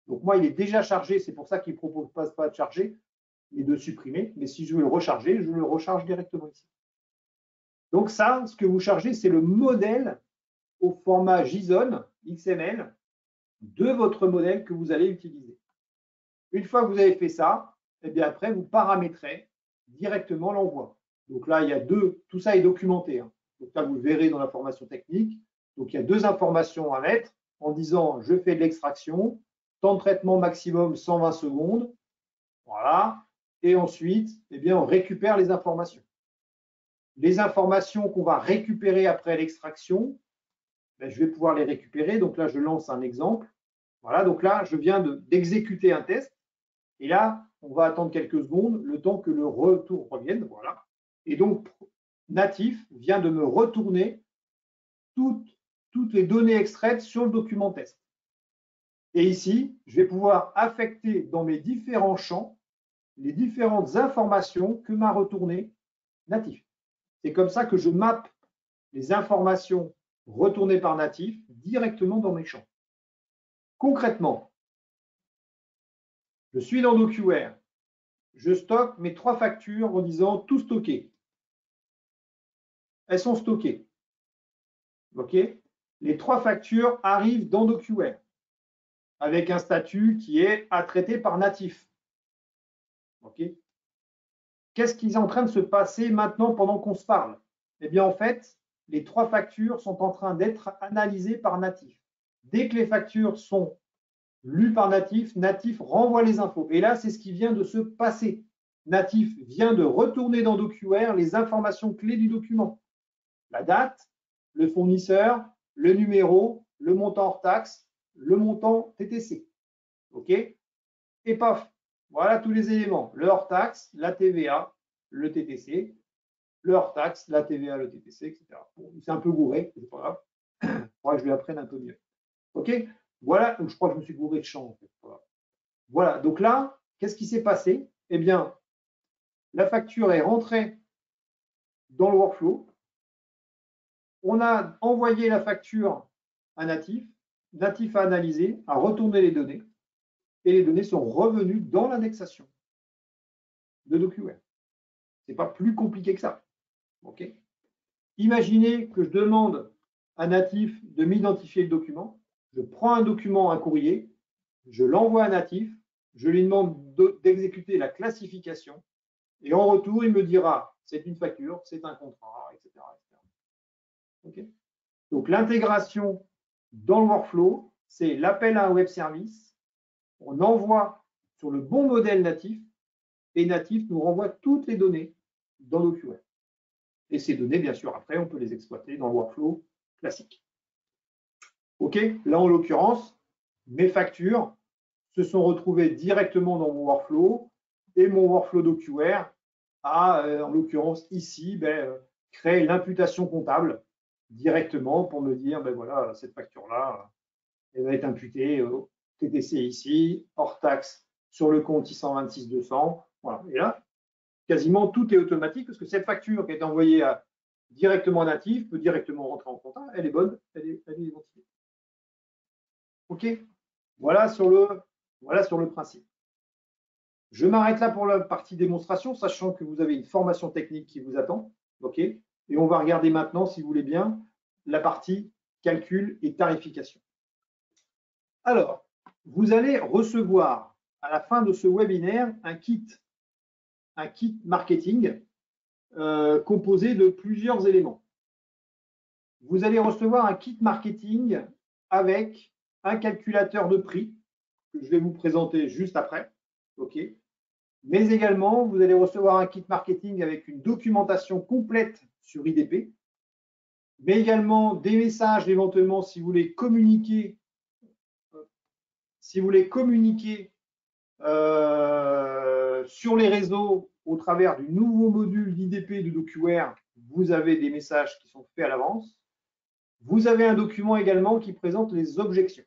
Donc, moi, il est déjà chargé, c'est pour ça qu'il ne propose pas de charger et de supprimer. Mais si je veux le recharger, je le recharge directement ici. Donc, ça, ce que vous chargez, c'est le modèle au format JSON XML de votre modèle que vous allez utiliser. Une fois que vous avez fait ça, et bien après, vous paramétrez directement l'envoi. Donc là, il y a tout ça est documenté. Hein. Donc là, vous le verrez dans la formation technique. Donc il y a deux informations à mettre en disant je fais de l'extraction, temps de traitement maximum 120 secondes. Voilà. Et ensuite, eh bien, on récupère les informations. Les informations qu'on va récupérer après l'extraction, ben, je vais pouvoir les récupérer. Donc là, je lance un exemple. Voilà, donc là, je viens d'exécuter un test. Et là, on va attendre quelques secondes, le temps que le retour revienne. Voilà. Et donc, Natif vient de me retourner toutes les données extraites sur le document test. Et ici, je vais pouvoir affecter dans mes différents champs les différentes informations que m'a retourné Natif. C'est comme ça que je mappe les informations retournées par Natif directement dans mes champs. Concrètement, je suis dans DocuWare. Je stocke mes 3 factures en disant tout stocké. Elles sont stockées. OK? Les 3 factures arrivent dans DocuWare avec un statut qui est à traiter par Natif. OK? Qu'est-ce qui est en train de se passer maintenant pendant qu'on se parle? Eh bien, en fait, les 3 factures sont en train d'être analysées par Natif. Dès que les factures sont lues par Natif, Natif renvoie les infos. Et là, c'est ce qui vient de se passer. Natif vient de retourner dans DocuWare les informations clés du document. La date, le fournisseur, le numéro, le montant hors taxe, le montant TTC. OK? Et paf, voilà tous les éléments. Le hors taxe, la TVA, le TTC, le hors taxe, la TVA, le TTC, etc. Bon, c'est un peu gouré, c'est pas grave. Il faudra que je lui apprenne un peu mieux. OK? Voilà, donc je crois que je me suis gouré de champ en fait. Voilà, donc là, qu'est-ce qui s'est passé? Eh bien, la facture est rentrée dans le workflow. On a envoyé la facture à Natif. Natif a analysé, a retourné les données, et les données sont revenues dans l'indexation de DocuWare. Ce n'est pas plus compliqué que ça. Okay. Imaginez que je demande à Natif de m'identifier le document. Je prends un document, un courrier, je l'envoie à Natif, je lui demande d'exécuter la classification, et en retour, il me dira c'est une facture, c'est un contrat, etc. Okay. Donc l'intégration dans le workflow, c'est l'appel à un web service, on envoie sur le bon modèle Natif, et Natif nous renvoie toutes les données dans DocuWare. Et ces données, bien sûr, après, on peut les exploiter dans le workflow classique. OK, là, en l'occurrence, mes factures se sont retrouvées directement dans mon workflow et mon workflow DocuWare a, en l'occurrence, ici, créé l'imputation comptable directement pour me dire, voilà, cette facture-là, elle va être imputée au TTC ici, hors taxe sur le compte 626-200. Voilà. Et là, quasiment tout est automatique parce que cette facture qui est envoyée directement à Natif peut directement rentrer en compta. Elle est bonne, elle est identifiée. OK, voilà sur le principe. Je m'arrête là pour la partie démonstration, sachant que vous avez une formation technique qui vous attend. OK, et on va regarder maintenant, si vous voulez bien, la partie calcul et tarification. Alors, vous allez recevoir à la fin de ce webinaire un kit marketing composé de plusieurs éléments. Vous allez recevoir un kit marketing avec un calculateur de prix que je vais vous présenter juste après. OK. Mais également, vous allez recevoir un kit marketing avec une documentation complète sur IDP, mais également des messages éventuellement si vous voulez communiquer, sur les réseaux au travers du nouveau module d'IDP de DocuWare. Vous avez des messages qui sont faits à l'avance. Vous avez un document également qui présente les objections.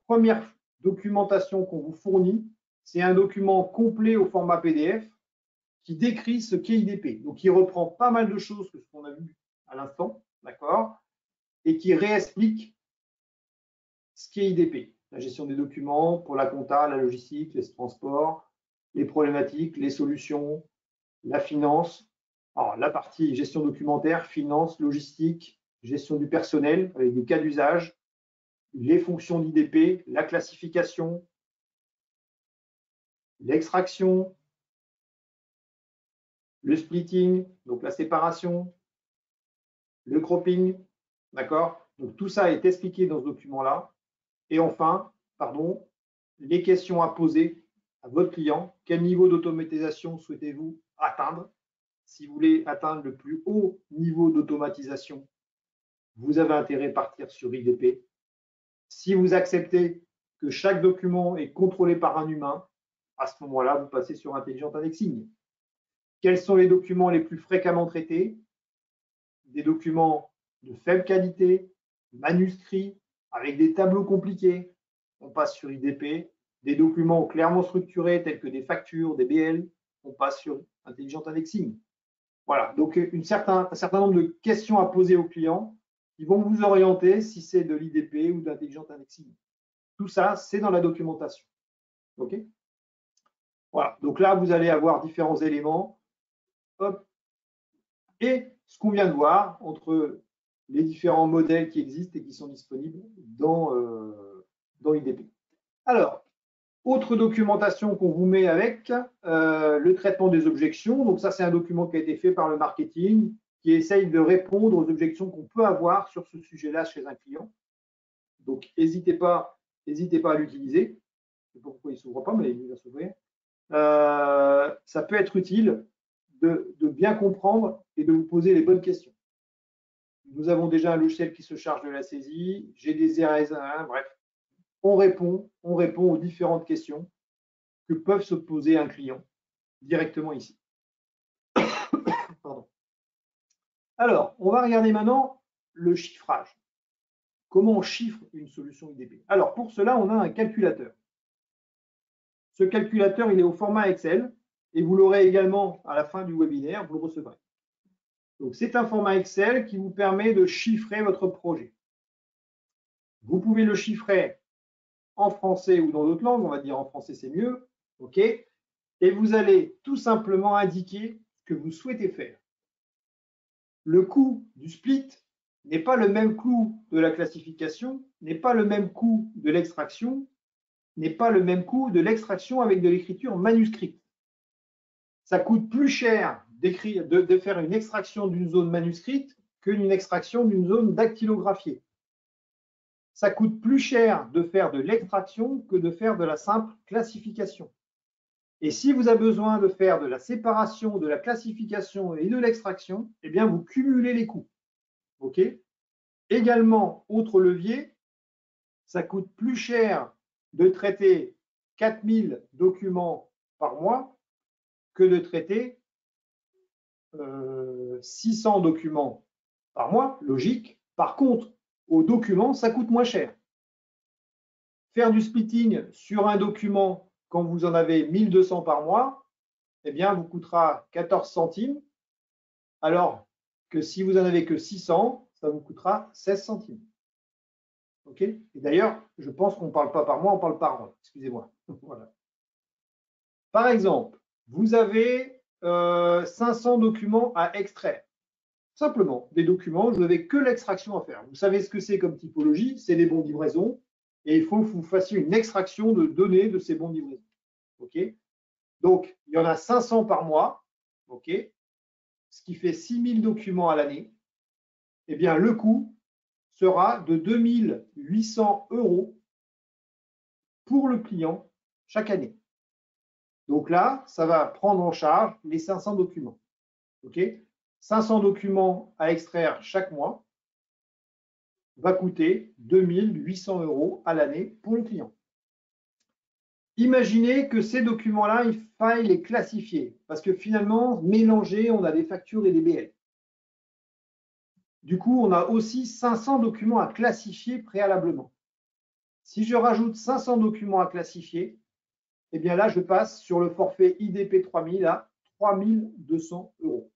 Première documentation qu'on vous fournit, c'est un document complet au format PDF qui décrit ce qu'est IDP. Donc, il reprend pas mal de choses que ce qu'on a vu à l'instant, d'accord, et qui réexplique ce qu'est IDP. La gestion des documents pour la compta, la logistique, les transports, les problématiques, les solutions, la finance. Alors, la partie gestion documentaire, finance, logistique, gestion du personnel avec des cas d'usage, les fonctions d'IDP, la classification, l'extraction, le splitting, donc la séparation, le cropping, d'accord? Donc tout ça est expliqué dans ce document-là. Et enfin, les questions à poser à votre client. Quel niveau d'automatisation souhaitez-vous atteindre? Si vous voulez atteindre le plus haut niveau d'automatisation, vous avez intérêt à partir sur IDP. Si vous acceptez que chaque document est contrôlé par un humain, à ce moment-là, vous passez sur Intelligent Indexing. Quels sont les documents les plus fréquemment traités? Des documents de faible qualité, manuscrits, avec des tableaux compliqués. On passe sur IDP. Des documents clairement structurés, tels que des factures, des BL, on passe sur Intelligent Indexing. Voilà, donc un certain nombre de questions à poser aux clients qui vont vous orienter si c'est de l'IDP ou d'Intelligent Indexing. Tout ça, c'est dans la documentation. OK? Voilà, donc là, vous allez avoir différents éléments. Hop. Et ce qu'on vient de voir entre les différents modèles qui existent et qui sont disponibles dans IDP. Alors, autre documentation qu'on vous met avec, le traitement des objections. Donc ça, c'est un document qui a été fait par le marketing, qui essaye de répondre aux objections qu'on peut avoir sur ce sujet-là chez un client. Donc, n'hésitez pas à l'utiliser. Je ne sais pas pourquoi il ne s'ouvre pas, mais il va s'ouvrir. Ça peut être utile de bien comprendre et de vous poser les bonnes questions. Nous avons déjà un logiciel qui se charge de la saisie, j'ai des RS1, bref. On répond aux différentes questions que peuvent se poser un client directement ici. Pardon. Alors, on va regarder maintenant le chiffrage. Comment on chiffre une solution IDP? Alors, pour cela, on a un calculateur. Ce calculateur, il est au format Excel et vous l'aurez également à la fin du webinaire, vous le recevrez. Donc, c'est un format Excel qui vous permet de chiffrer votre projet. Vous pouvez le chiffrer en français ou dans d'autres langues, on va dire en français c'est mieux, ok? Et vous allez tout simplement indiquer ce que vous souhaitez faire. Le coût du split n'est pas le même coût de la classification, n'est pas le même coût de l'extraction, n'est pas le même coût de l'extraction avec de l'écriture manuscrite. Ça coûte plus cher de faire une extraction d'une zone manuscrite qu'une extraction d'une zone dactylographiée. Ça coûte plus cher de faire de l'extraction que de faire de la simple classification. Et si vous avez besoin de faire de la séparation, de la classification et de l'extraction, eh bien, vous cumulez les coûts. OK ? Également, autre levier, ça coûte plus cher de traiter 4000 documents par mois que de traiter 600 documents par mois, logique. Par contre, aux documents, ça coûte moins cher. Faire du splitting sur un document quand vous en avez 1200 par mois, eh bien, vous coûtera 14 centimes, alors que si vous en avez que 600, ça vous coûtera 16 centimes. OK ? Et d'ailleurs, je pense qu'on ne parle pas par mois, on parle par mois. Excusez-moi. Voilà. Par exemple, vous avez 500 documents à extraire. Simplement, des documents, vous n'avez que l'extraction à faire. Vous savez ce que c'est comme typologie, c'est les bons de livraison, et il faut que vous fassiez une extraction de données de ces bons de livraison. OK ? Donc, il y en a 500 par mois, OK ? Ce qui fait 6000 documents à l'année. Eh bien, le coût sera de 2800 € pour le client chaque année. Donc là, ça va prendre en charge les 500 documents. OK ? 500 documents à extraire chaque mois va coûter 2800 € à l'année pour le client. Imaginez que ces documents-là, il faille les classifier parce que finalement, mélangés, on a des factures et des BL. Du coup, on a aussi 500 documents à classifier préalablement. Si je rajoute 500 documents à classifier, eh bien là, je passe sur le forfait IDP 3000 à 3200 €.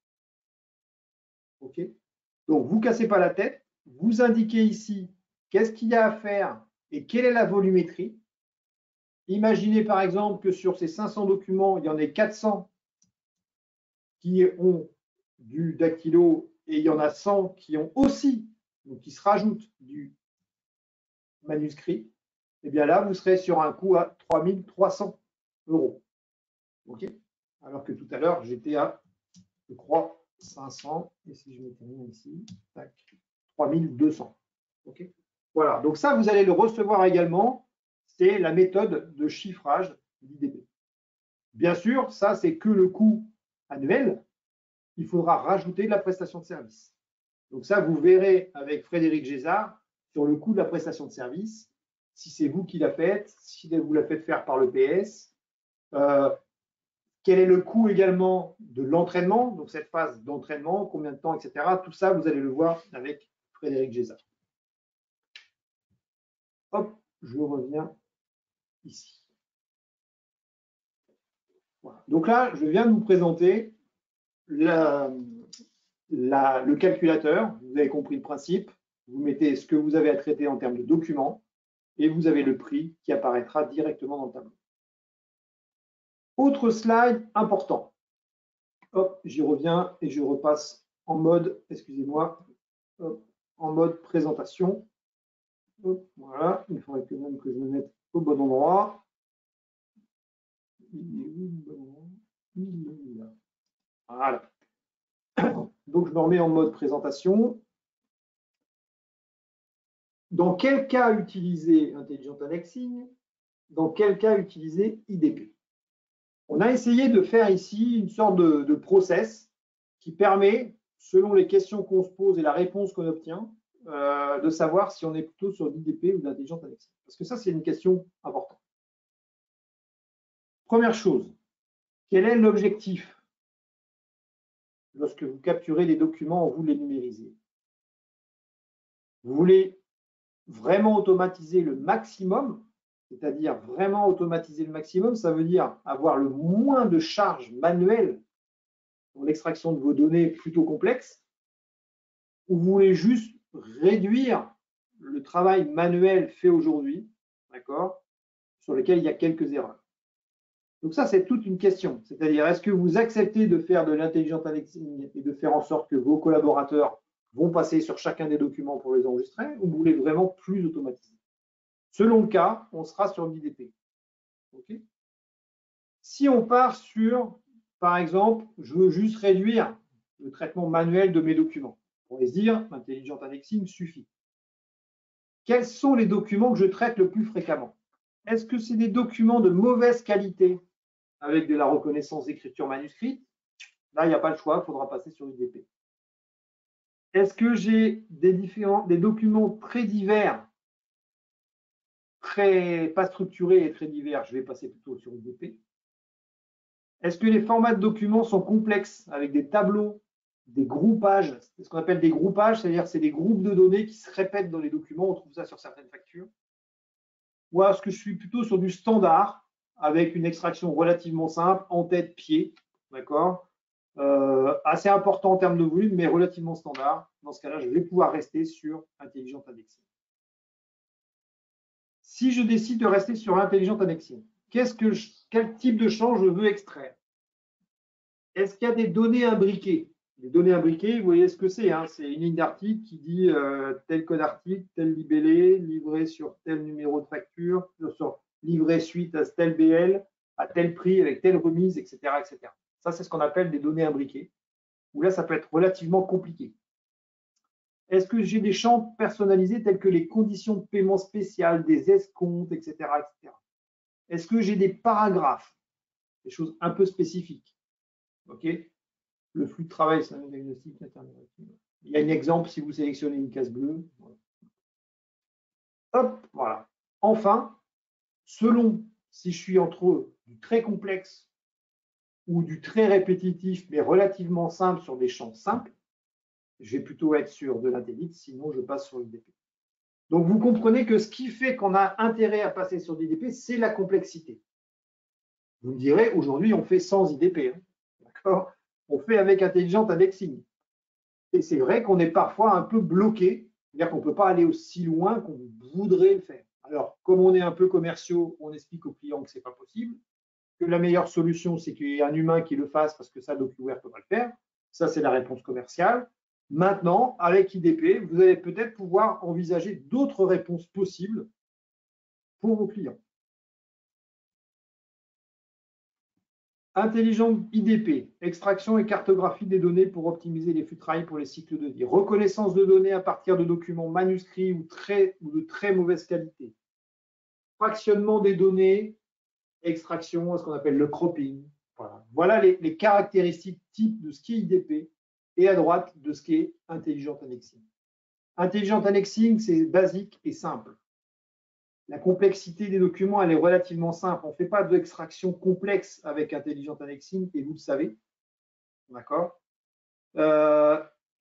OK ? Donc, vous ne cassez pas la tête. Vous indiquez ici qu'est-ce qu'il y a à faire et quelle est la volumétrie. Imaginez par exemple que sur ces 500 documents, il y en ait 400 qui ont du dactylo et il y en a 100 qui ont aussi, donc qui se rajoutent du manuscrit. Et bien là, vous serez sur un coût à 3300 €. OK ? Alors que tout à l'heure, j'étais à, je crois, 500. Et si je mettais rien ici, tac, 3200. OK ? Voilà. Donc ça, vous allez le recevoir également. C'est la méthode de chiffrage d'IDP. Bien sûr, ça, c'est que le coût annuel. Il faudra rajouter de la prestation de service. Donc ça, vous verrez avec Frédéric Gézard sur le coût de la prestation de service, si c'est vous qui la faites, si vous la faites faire par le PS, quel est le coût également de l'entraînement, donc cette phase d'entraînement, combien de temps, etc. Tout ça, vous allez le voir avec Frédéric Gézard. Hop, je reviens ici. Voilà. Donc là, je viens de vous présenter le calculateur. Vous avez compris le principe. Vous mettez ce que vous avez à traiter en termes de documents et vous avez le prix qui apparaîtra directement dans le tableau. Autre slide important. Hop, j'y reviens et je repasse en mode, excusez-moi, en mode présentation. Hop, voilà, il faudrait que même que je me mette au bon endroit. Voilà. Donc, je me remets en mode présentation. Dans quel cas utiliser Intelligent Annexing? Dans quel cas utiliser IDP? On a essayé de faire ici une sorte de process qui permet, selon les questions qu'on se pose et la réponse qu'on obtient, de savoir si on est plutôt sur l'IDP ou de l'Intelligent Annexing. Parce que ça, c'est une question importante. Première chose, quel est l'objectif lorsque vous capturez les documents, vous les numérisez? Vous voulez vraiment automatiser le maximum, c'est-à-dire vraiment automatiser le maximum, ça veut dire avoir le moins de charges manuelles pour l'extraction de vos données plutôt complexes, ou vous voulez juste réduire le travail manuel fait aujourd'hui, d'accord, sur lequel il y a quelques erreurs. Donc ça, c'est toute une question. C'est-à-dire, est-ce que vous acceptez de faire de l'intelligent indexing et de faire en sorte que vos collaborateurs vont passer sur chacun des documents pour les enregistrer, ou vous voulez vraiment plus automatiser? Selon le cas, on sera sur l'IDP. Okay. Si on part sur, par exemple, je veux juste réduire le traitement manuel de mes documents, on pourrait se dire, intelligent indexing suffit. Quels sont les documents que je traite le plus fréquemment? Est-ce que c'est des documents de mauvaise qualité avec de la reconnaissance d'écriture manuscrite? Là, il n'y a pas le choix, il faudra passer sur l'IDP. Est-ce que j'ai des documents très divers, pas structurés et très divers? Je vais passer plutôt sur l'IDP. Est-ce que les formats de documents sont complexes avec des tableaux, des groupages? C'est ce qu'on appelle des groupages, c'est-à-dire c'est des groupes de données qui se répètent dans les documents. On trouve ça sur certaines factures. Ou est-ce que je suis plutôt sur du standard avec une extraction relativement simple, en tête, pied, d'accord, assez important en termes de volume, mais relativement standard. Dans ce cas-là, je vais pouvoir rester sur intelligent indexing. Si je décide de rester sur intelligent indexing, quel type de champ je veux extraire? Est-ce qu'il y a des données imbriquées? Les données imbriquées, vous voyez ce que c'est, hein, c'est une ligne d'article qui dit tel code article, tel libellé, livré sur tel numéro de facture, livré suite à tel BL, à tel prix, avec telle remise, etc. etc. Ça, c'est ce qu'on appelle des données imbriquées, où là, ça peut être relativement compliqué. Est-ce que j'ai des champs personnalisés tels que les conditions de paiement spéciales, des escomptes, etc. etc. Est-ce que j'ai des paragraphes, des choses un peu spécifiques? OK. Le flux de travail, c'est un diagnostic intermédiaire. Il y a un exemple si vous sélectionnez une case bleue. Voilà. Hop, voilà. Enfin, selon si je suis entre du très complexe ou du très répétitif, mais relativement simple sur des champs simples, je vais plutôt être sur de l'IntelliDP, sinon je passe sur l'IDP. Donc vous comprenez que ce qui fait qu'on a intérêt à passer sur l'IDP, c'est la complexité. Vous me direz, aujourd'hui, on fait sans IDP. Hein, d'accord? On fait avec intelligent indexing. Et c'est vrai qu'on est parfois un peu bloqué, c'est-à-dire qu'on ne peut pas aller aussi loin qu'on voudrait le faire. Alors, comme on est un peu commerciaux, on explique aux clients que ce n'est pas possible, que la meilleure solution, c'est qu'il y ait un humain qui le fasse parce que ça, DocuWare ne peut pas le faire. Ça, c'est la réponse commerciale. Maintenant, avec IDP, vous allez peut-être pouvoir envisager d'autres réponses possibles pour vos clients. Intelligent IDP, extraction et cartographie des données pour optimiser les flux de travail pour les cycles de vie. Reconnaissance de données à partir de documents manuscrits ou de très mauvaise qualité. Fractionnement des données, extraction, ce qu'on appelle le cropping. Voilà les caractéristiques types de ce qui est IDP et à droite de ce qui est intelligent indexing. Intelligent indexing, c'est basique et simple. La complexité des documents, elle est relativement simple. On ne fait pas d'extraction complexe avec intelligent indexing, et vous le savez. D'accord.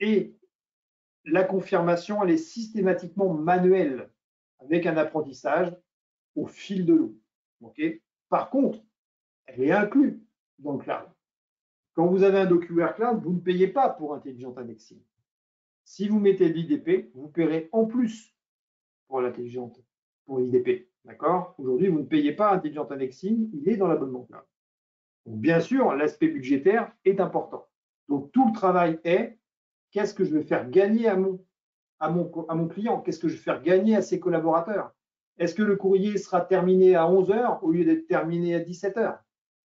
Et la confirmation, elle est systématiquement manuelle, avec un apprentissage au fil de l'eau. Okay. Par contre, elle est inclue dans le cloud. Quand vous avez un DocuWare Cloud, vous ne payez pas pour intelligent indexing. Si vous mettez l'IDP, vous paierez en plus pour l'intelligent pour l'IDP. D'accord? Aujourd'hui, vous ne payez pas intelligent indexing, il est dans l'abonnement cloud. Donc, bien sûr, l'aspect budgétaire est important. Donc, tout le travail est qu'est-ce que je vais faire gagner à mon client? Qu'est-ce que je vais faire gagner à ses collaborateurs? Est-ce que le courrier sera terminé à 11 h au lieu d'être terminé à 17 h?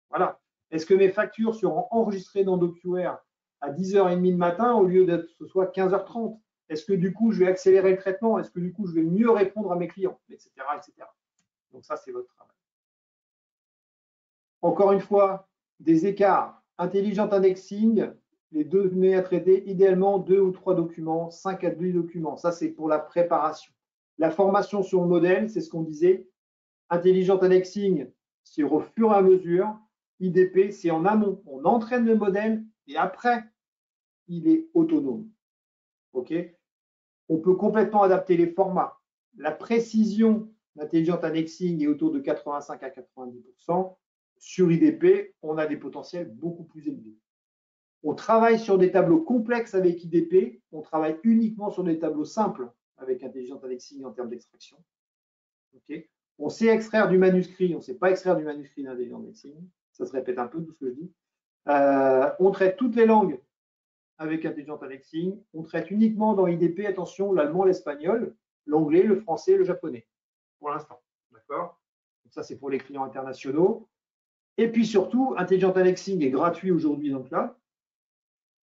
Voilà. Est-ce que mes factures seront enregistrées dans DocuWare à 10h30 le matin au lieu d'être ce soit 15h30? Est-ce que du coup, je vais accélérer le traitement? Est-ce que du coup, je vais mieux répondre à mes clients? Etc. etc. Donc ça, c'est votre travail. Encore une fois, des écarts. Intelligent indexing, les données à traiter, idéalement 2 ou 3 documents, 5 à 10 documents. Ça, c'est pour la préparation. La formation sur le modèle, c'est ce qu'on disait. Intelligent indexing, c'est au fur et à mesure. IDP, c'est en amont. On entraîne le modèle et après, il est autonome. OK? On peut complètement adapter les formats. La précision d'intelligent indexing est autour de 85 à 90%. Sur IDP, on a des potentiels beaucoup plus élevés. On travaille sur des tableaux complexes avec IDP, on travaille uniquement sur des tableaux simples avec Intelligent Indexing en termes d'extraction. Okay. On sait extraire du manuscrit, on ne sait pas extraire du manuscrit d'Intelligent Indexing. Ça se répète un peu tout ce que je dis. On traite toutes les langues avec Intelligent Indexing. On traite uniquement dans IDP, attention, l'allemand, l'espagnol, l'anglais, le français, le japonais, pour l'instant. D'accord? Donc ça, c'est pour les clients internationaux. Et puis surtout, Intelligent Indexing est gratuit aujourd'hui dans le cloud.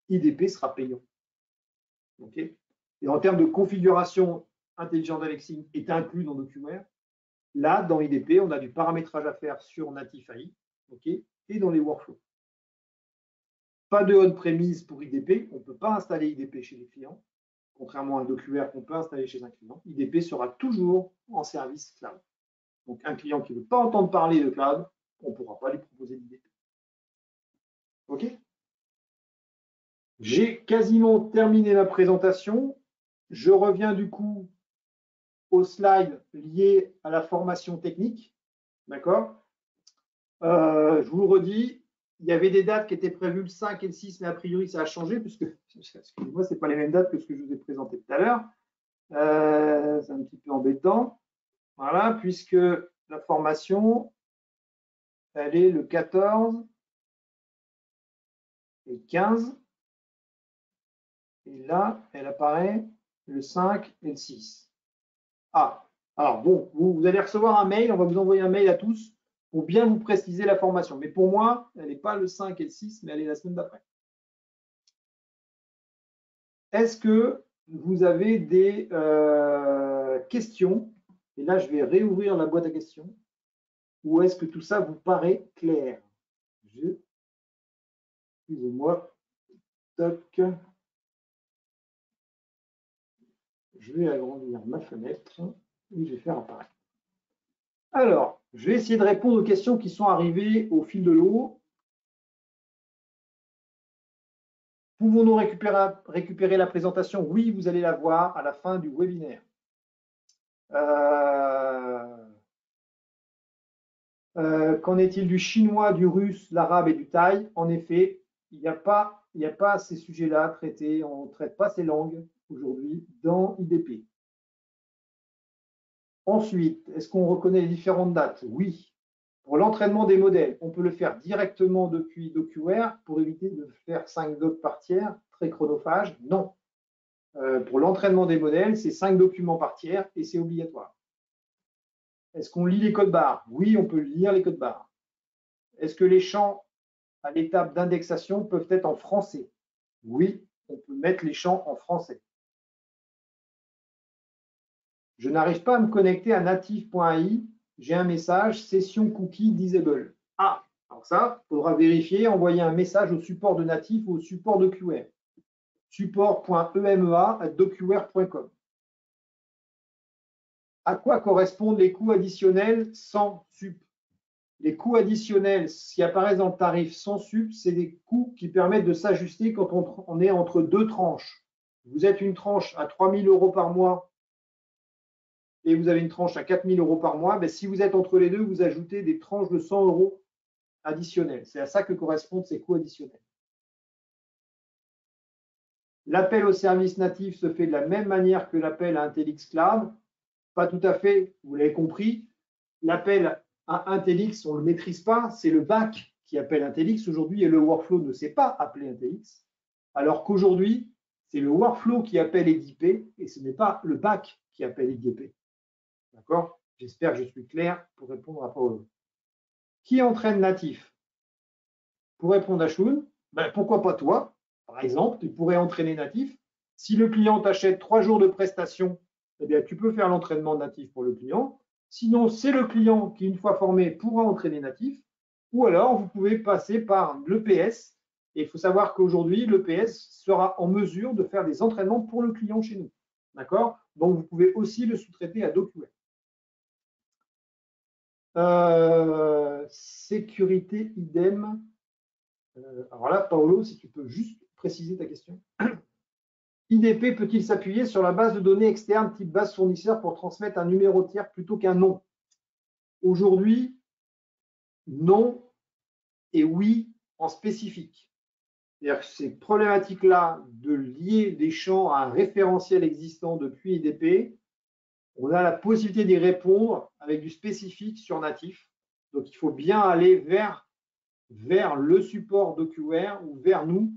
IDP sera payant. Okay. Et en termes de configuration, Intelligent Indexing est inclus dans DocuWare. Là, dans IDP, on a du paramétrage à faire sur Natif AI, okay, et dans les workflows. Pas de on-premise pour IDP. On ne peut pas installer IDP chez les clients, contrairement à un DocuWare qu'on peut installer chez un client. IDP sera toujours en service cloud. Donc, un client qui ne veut pas entendre parler de cloud, on ne pourra pas lui proposer d'IDP. OK? J'ai quasiment terminé ma présentation. Je reviens du coup aux slides liés à la formation technique. D'accord? Je vous le redis, il y avait des dates qui étaient prévues le 5 et le 6, mais a priori, ça a changé, puisque, excusez-moi, ce n'est pas les mêmes dates que ce que je vous ai présenté tout à l'heure. C'est un petit peu embêtant. Voilà, puisque la formation, elle est le 14 et le 15. Et là, elle apparaît le 5 et le 6. Ah, alors bon, vous allez recevoir un mail, on va vous envoyer un mail à tous pour bien vous préciser la formation. Mais pour moi, elle n'est pas le 5 et le 6, mais elle est la semaine d'après. Est-ce que vous avez des questions? Et là, je vais réouvrir la boîte à questions. Ou est-ce que tout ça vous paraît clair? Excusez-moi. Toc. Je vais agrandir ma fenêtre et je vais faire apparaître. Alors, je vais essayer de répondre aux questions qui sont arrivées au fil de l'eau. Pouvons-nous récupérer la présentation? Oui, vous allez la voir à la fin du webinaire. Qu'en est-il du chinois, du russe, l'arabe et du thaï? En effet, il n'y a pas ces sujets-là traités. On ne traite pas ces langues aujourd'hui dans IDP. Ensuite, est-ce qu'on reconnaît les différentes dates? Oui. Pour l'entraînement des modèles, on peut le faire directement depuis DocuWare pour éviter de faire 5 docs par tiers, très chronophage. Non. Pour l'entraînement des modèles, c'est 5 documents par tiers et c'est obligatoire. Est-ce qu'on lit les codes barres? Oui, on peut lire les codes barres. Est-ce que les champs à l'étape d'indexation peuvent être en français? Oui, on peut mettre les champs en français. Je n'arrive pas à me connecter à native.ai. J'ai un message, session cookie disable. Ah, alors ça, il faudra vérifier, envoyer un message au support de Native ou au support DocuWare. support.emea@docuware.com. À quoi correspondent les coûts additionnels sans sup? Les coûts additionnels qui apparaissent dans le tarif sans sup, c'est des coûts qui permettent de s'ajuster quand on est entre deux tranches. Vous êtes une tranche à 3 000 € par mois et vous avez une tranche à 4 000 € par mois. Ben, si vous êtes entre les deux, vous ajoutez des tranches de 100 € additionnels. C'est à ça que correspondent ces coûts additionnels. L'appel au service natif se fait de la même manière que l'appel à Intellix Cloud. Pas tout à fait, vous l'avez compris. L'appel à Intellix, on ne le maîtrise pas. C'est le back qui appelle Intellix aujourd'hui et le workflow ne sait pas appeler Intellix. Alors qu'aujourd'hui, c'est le workflow qui appelle IDP et ce n'est pas le back qui appelle IDP. D'accord? J'espère que je suis clair pour répondre à Paolo. Qui entraîne natif? Pour répondre à Shun, ben, pourquoi pas toi? Par exemple, tu pourrais entraîner natif. Si le client t'achète 3 jours de prestation, eh bien, tu peux faire l'entraînement natif pour le client. Sinon, c'est le client qui, une fois formé, pourra entraîner natif. Ou alors, vous pouvez passer par l'EPS. Et il faut savoir qu'aujourd'hui, l'EPS sera en mesure de faire des entraînements pour le client chez nous. D'accord? Donc, vous pouvez aussi le sous-traiter à DocuWare. Sécurité, idem. Alors là, Paolo, si tu peux juste préciser ta question. IDP peut-il s'appuyer sur la base de données externe type base fournisseur pour transmettre un numéro tiers plutôt qu'un nom? Aujourd'hui, non et oui en spécifique. C'est-à-dire que ces problématiques-là de lier des champs à un référentiel existant depuis IDP, on a la possibilité d'y répondre avec du spécifique sur natif. Donc, il faut bien aller vers le support DocuWare ou vers nous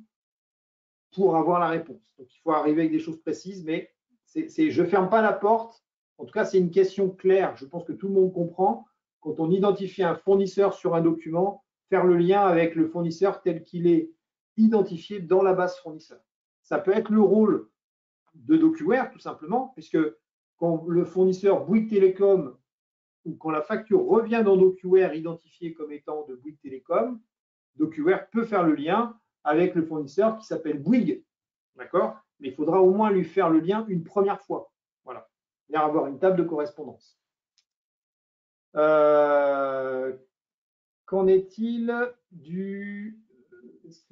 pour avoir la réponse. Donc, il faut arriver avec des choses précises, mais je ne ferme pas la porte. En tout cas, c'est une question claire. Je pense que tout le monde comprend. Quand on identifie un fournisseur sur un document, faire le lien avec le fournisseur tel qu'il est identifié dans la base fournisseur. Ça peut être le rôle de DocuWare, tout simplement, puisque quand le fournisseur Bouygues Télécom ou quand la facture revient dans DocuWare identifiée comme étant de Bouygues Télécom, DocuWare peut faire le lien avec le fournisseur qui s'appelle Bouygues. D'accord? Mais il faudra au moins lui faire le lien une première fois. Voilà. Et avoir une table de correspondance. Qu'en est-il du... Est-ce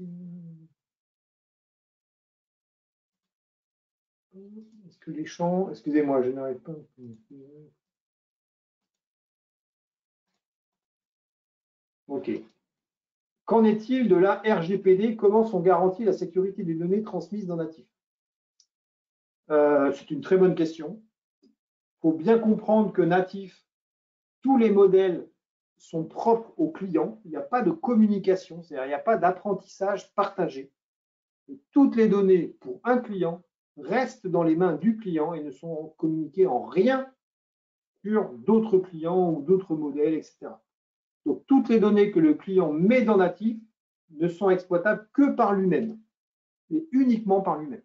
que les champs... Excusez-moi, je n'arrive pas... OK. Qu'en est-il de la RGPD? Comment sont garanties la sécurité des données transmises dans Natif? C'est une très bonne question. Il faut bien comprendre que Natif, tous les modèles sont propres au client. Il n'y a pas de communication, c'est-à-dire il n'y a pas d'apprentissage partagé. Et toutes les données pour un client restent dans les mains du client et ne sont communiquées en rien sur d'autres clients ou d'autres modèles, etc. Donc, toutes les données que le client met dans Natif ne sont exploitables que par lui-même et uniquement par lui-même.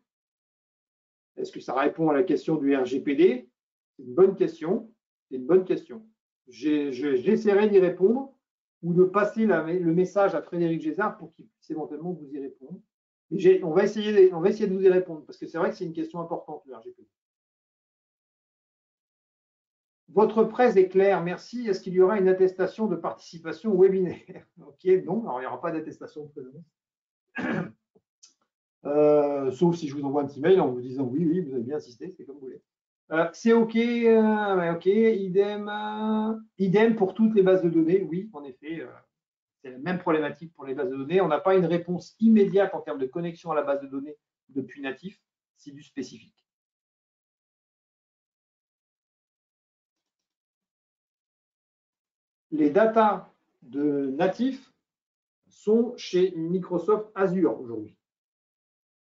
Est-ce que ça répond à la question du RGPD? C'est une bonne question. C'est une bonne question. J'essaierai d'y répondre ou de passer le message à Frédéric Gézard pour qu'il puisse éventuellement vous y répondre. On va essayer de vous y répondre parce que c'est vrai que c'est une question importante, le RGPD. Votre presse est claire, merci. Est-ce qu'il y aura une attestation de participation au webinaire? Ok, non, alors il n'y aura pas d'attestation de présence. Sauf si je vous envoie un petit mail en vous disant oui, oui, vous avez bien insisté, c'est comme vous voulez. C'est OK, OK, idem pour toutes les bases de données. Oui, en effet, c'est la même problématique pour les bases de données. On n'a pas une réponse immédiate en termes de connexion à la base de données depuis Natif, c'est du spécifique. Les datas de Natif sont chez Microsoft Azure aujourd'hui.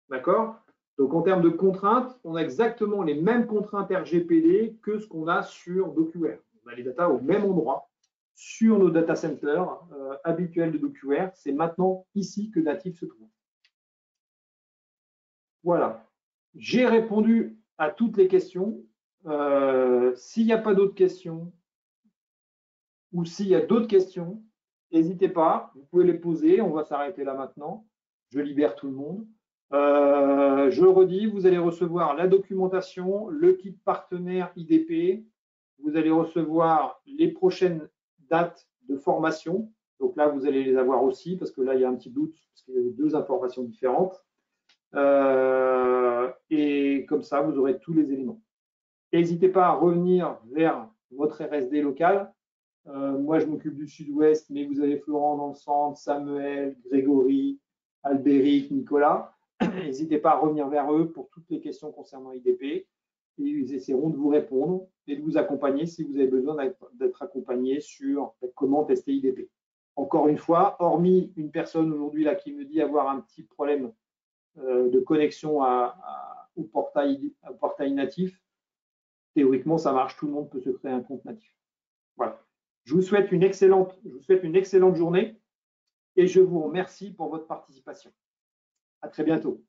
D'accord? Donc, en termes de contraintes, on a exactement les mêmes contraintes RGPD que ce qu'on a sur DocuWare. On a les datas au même endroit sur nos data centers habituels de DocuWare. C'est maintenant ici que Natif se trouve. Voilà. J'ai répondu à toutes les questions. S'il n'y a pas d'autres questions ou s'il y a d'autres questions, n'hésitez pas. Vous pouvez les poser. On va s'arrêter là maintenant. Je libère tout le monde. Je le redis, vous allez recevoir la documentation, le kit partenaire IDP. Vous allez recevoir les prochaines dates de formation. Donc là, vous allez les avoir aussi, parce que là, il y a un petit doute, parce qu'il y a deux informations différentes. Et comme ça, vous aurez tous les éléments. N'hésitez pas à revenir vers votre RSD local. Moi, je m'occupe du sud-ouest, mais vous avez Florent dans le centre, Samuel, Grégory, Albéric, Nicolas. N'hésitez pas à revenir vers eux pour toutes les questions concernant IDP et ils essaieront de vous répondre et de vous accompagner si vous avez besoin d'être accompagné sur comment tester IDP. Encore une fois, hormis une personne aujourd'hui là qui me dit avoir un petit problème de connexion au portail natif, théoriquement ça marche, tout le monde peut se créer un compte natif. Voilà. Je vous souhaite une excellente journée et je vous remercie pour votre participation. À très bientôt.